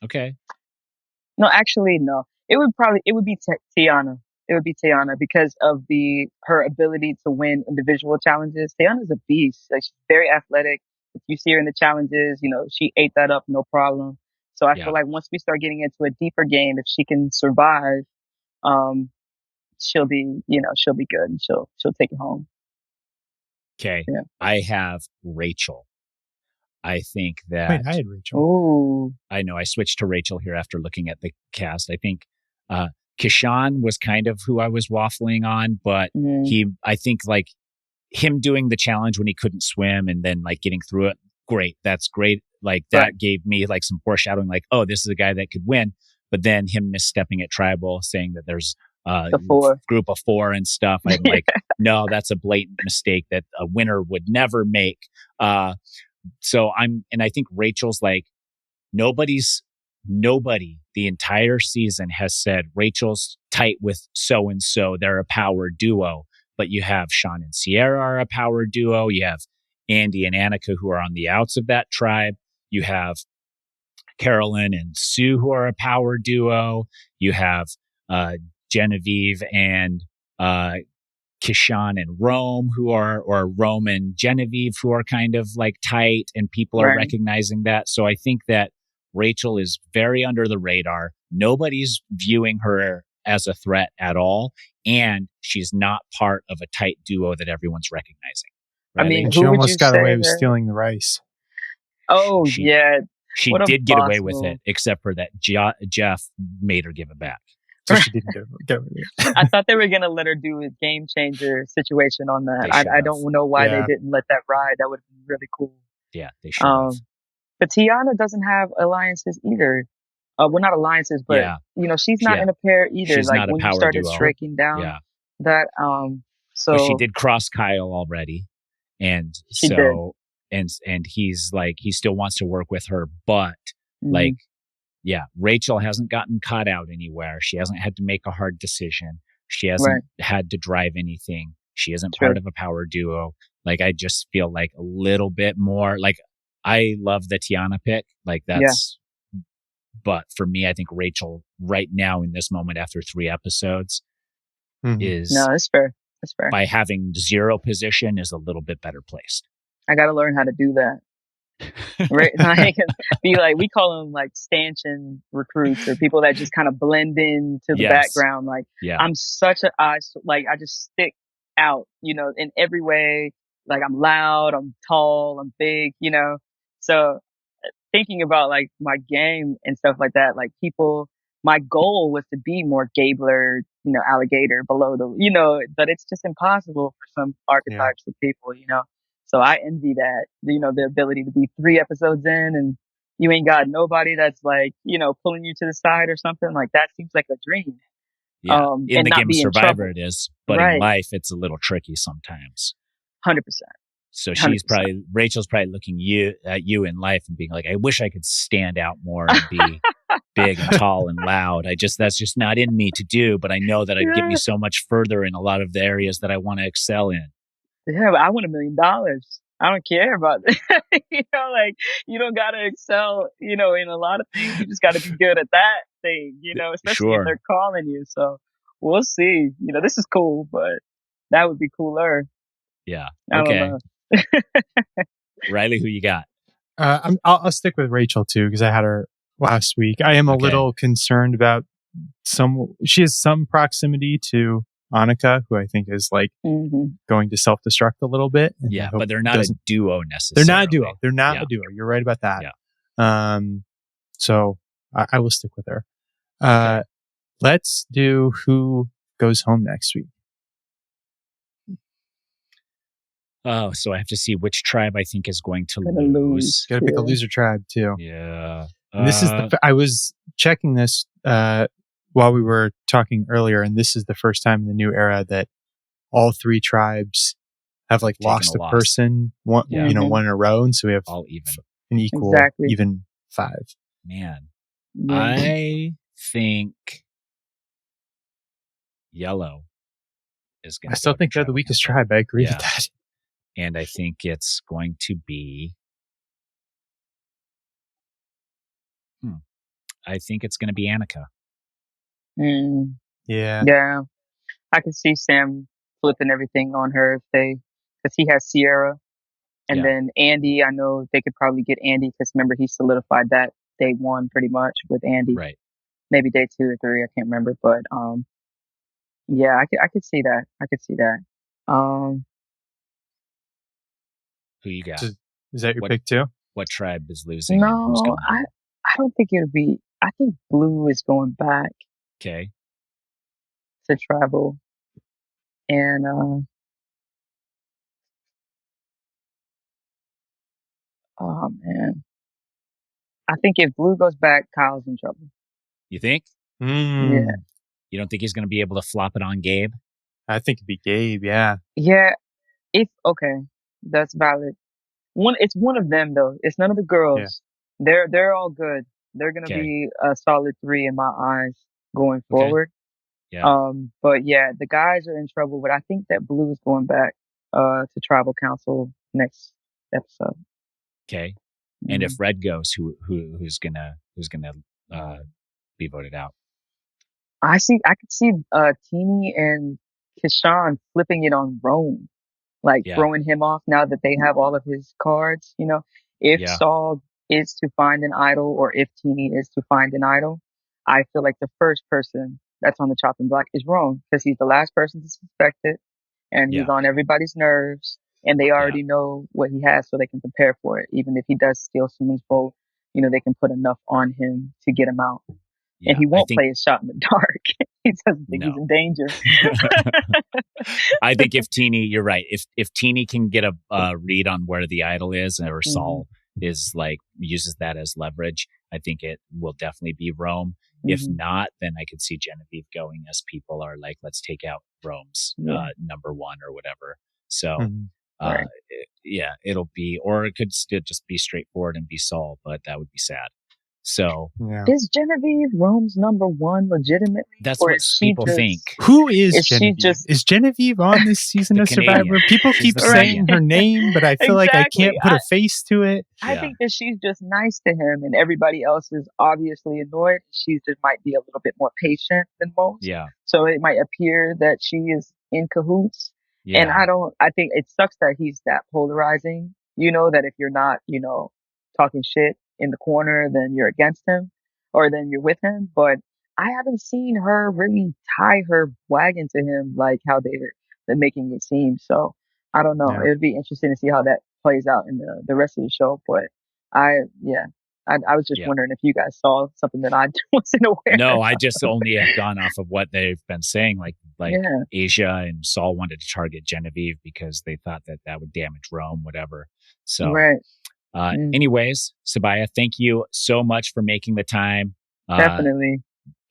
Okay. No, actually, no. It would be Tiana. It would be Tiana because of her ability to win individual challenges. Tiana's a beast. Like, she's very athletic. If you see her in the challenges, she ate that up, no problem. So I feel like once we start getting into a deeper game, if she can survive, she'll be good and she'll take it home. Okay. Yeah. I have Rachel. I think that. Wait, I had Rachel. Ooh. I know. I switched to Rachel here after looking at the cast. I think Kishan was kind of who I was waffling on, but I think like him doing the challenge when he couldn't swim and then like getting through it. Great. That's great. Like that gave me like some foreshadowing, like, oh, this is a guy that could win. But then him misstepping at tribal, saying that there's group of 4 and stuff. I'm like, no, that's a blatant mistake that a winner would never make. So I think Rachel's like, nobody the entire season has said Rachel's tight with so-and-so. They're a power duo, but you have Sean and Sierra are a power duo. You have Andy and Annika who are on the outs of that tribe. You have Carolyn and Sue who are a power duo. You have Genevieve and Kishan and Rome or Rome and Genevieve who are kind of like tight, and people are recognizing that. So I think that Rachel is very under the radar. Nobody's viewing her as a threat at all. And she's not part of a tight duo that everyone's recognizing. Right? I mean, she almost got away with stealing the rice. Oh, yeah. She did get away with it, except for that Jeff made her give it back. So she didn't get away with it. I thought they were going to let her do a game changer situation on that. I don't know why they didn't let that ride. That would have been really cool. Yeah, they should have. But Tiana doesn't have alliances either. Well, not alliances, but she's not in a pair either. She's like not when a power you started duo. striking down that, so but she did cross Kyle already, and and he's like he still wants to work with her, but like Rachel hasn't gotten caught out anywhere. She hasn't had to make a hard decision. She hasn't had to drive anything. She isn't part of a power duo. Like I just feel like a little bit more like. I love the Tiana pick. Like that's, but for me, I think Rachel right now in this moment after 3 episodes is that's fair. That's fair. By having 0 position is a little bit better placed. I got to learn how to do that. Right? Like, be like, we call them like stanchion recruits or people that just kind of blend into the background. Like I'm such I just stick out, in every way. Like I'm loud, I'm tall, I'm big, So thinking about like my game and stuff like that, like my goal was to be more Gabler alligator below but it's just impossible for some archetypes of people, So I envy that, the ability to be 3 episodes in and you ain't got nobody that's like, pulling you to the side or something. Like that seems like a dream. Yeah. In and the not game of be in Survivor, trouble. it is, but in life, it's a little tricky sometimes. 100%. So Rachel's probably looking at you in life and being like, I wish I could stand out more and be big and tall and loud. That's just not in me to do, but I know that it'd get me so much further in a lot of the areas that I want to excel in. Yeah, but I want $1 million. I don't care about that. Like you don't gotta excel, in a lot of things. You just gotta be good at that thing, especially if they're calling you. So we'll see. This is cool, but that would be cooler. Yeah. I don't know. Riley, who you got? I'll stick with Rachel too because I had her last week. I am a little concerned about she has some proximity to Annika, who I think is like going to self-destruct a little bit. Yeah, but they're not a duo necessarily. They're not a duo. They're not a duo. You're right about that. Yeah. So I will stick with her. Let's do who goes home next week. Oh, so I have to see which tribe I think is going to lose. Got to pick a loser tribe too. Yeah. And this is I was checking this while we were talking earlier, and this is the first time in the new era that all 3 tribes have like lost a person, one in a row, and so we have all even, an equal, even 5. Man, I think yellow is going to. I still think they're the weakest tribe. I agree with that. And I think it's going to be. I think it's going to be Annika. Yeah. Yeah. I can see Sam flipping everything on her because he has Sierra. And then Andy, I know they could probably get Andy because remember he solidified that day 1 pretty much with Andy. Right. Maybe day 2 or 3, I can't remember. But yeah, I could see that. I could see that. Who you got? Is that your pick too? What tribe is losing? No, I don't think it'll be. I think Blue is going back. Okay. To travel, and oh man, I think if Blue goes back, Kyle's in trouble. You think? Yeah. You don't think he's going to be able to flop it on Gabe? I think it'd be Gabe. Yeah. Yeah. That's valid. It's one of them though. It's none of the girls. Yeah. They're all good. They're gonna be a solid 3 in my eyes going forward. Yeah. But yeah, the guys are in trouble. But I think that Blue is going back to tribal council next episode. Okay. And if Red goes, who's gonna be voted out? I could see Teeny and Kishan flipping it on Rome, like throwing him off now that they have all of his cards. If Saul is to find an idol or if Teeny is to find an idol, I feel like the first person that's on the chopping block is Rome because he's the last person to suspect it and he's on everybody's nerves and they already know what he has so they can prepare for it. Even if he does steal someone's vote, they can put enough on him to get him out. Yeah, and he won't play his shot in the dark. He doesn't think he's in danger. I think if Teeny, you're right. If Teeny can get a read on where the idol is, or Saul is like uses that as leverage, I think it will definitely be Rome. If not, then I could see Genevieve going as people are like, let's take out Rome's number 1 or whatever. So, it'll be, or it could still just be straightforward and be Saul, but that would be sad. So is Genevieve Rome's number 1 legitimately? That's what people think. Who is Genevieve? Is Genevieve on this season of Survivor? People keep saying her name, but I feel like I can't put a face to it. I think that she's just nice to him, and everybody else is obviously annoyed. She just might be a little bit more patient than most. Yeah. So it might appear that she is in cahoots. Yeah. And I think it sucks that he's that polarizing. That if you're not, talking shit in the corner, then you're against him or then you're with him. But I haven't seen her really tie her wagon to him like how they're making it seem. So I don't know. It would be interesting to see how that plays out in the rest of the show. But I I was just wondering if you guys saw something that I wasn't aware. No, I just only have gone off of what they've been saying. Like Asia and Saul wanted to target Genevieve because they thought that would damage Rome, whatever. So, anyways, Sabiyah, thank you so much for making the time. Definitely.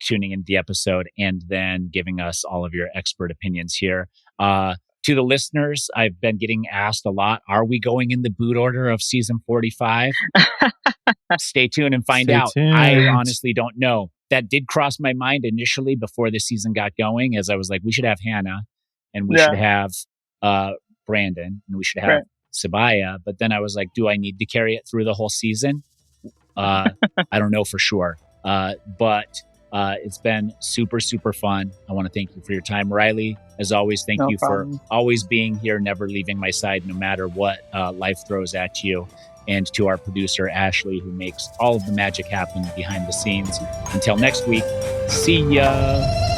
Tuning into the episode and then giving us all of your expert opinions here. To the listeners, I've been getting asked a lot, are we going in the boot order of season 45? Stay tuned and find out. I honestly don't know. That did cross my mind initially before the season got going, as I was like, we should have Hannah and we should have Brandon and we should have Sabiyah. But then I was like, do I need to carry it through the whole season? I don't know for sure. But it's been super, super fun. I want to thank you for your time. Riley, as always, thank you for always being here, never leaving my side, no matter what life throws at you. And to our producer, Ashleigh, who makes all of the magic happen behind the scenes. Until next week, see ya.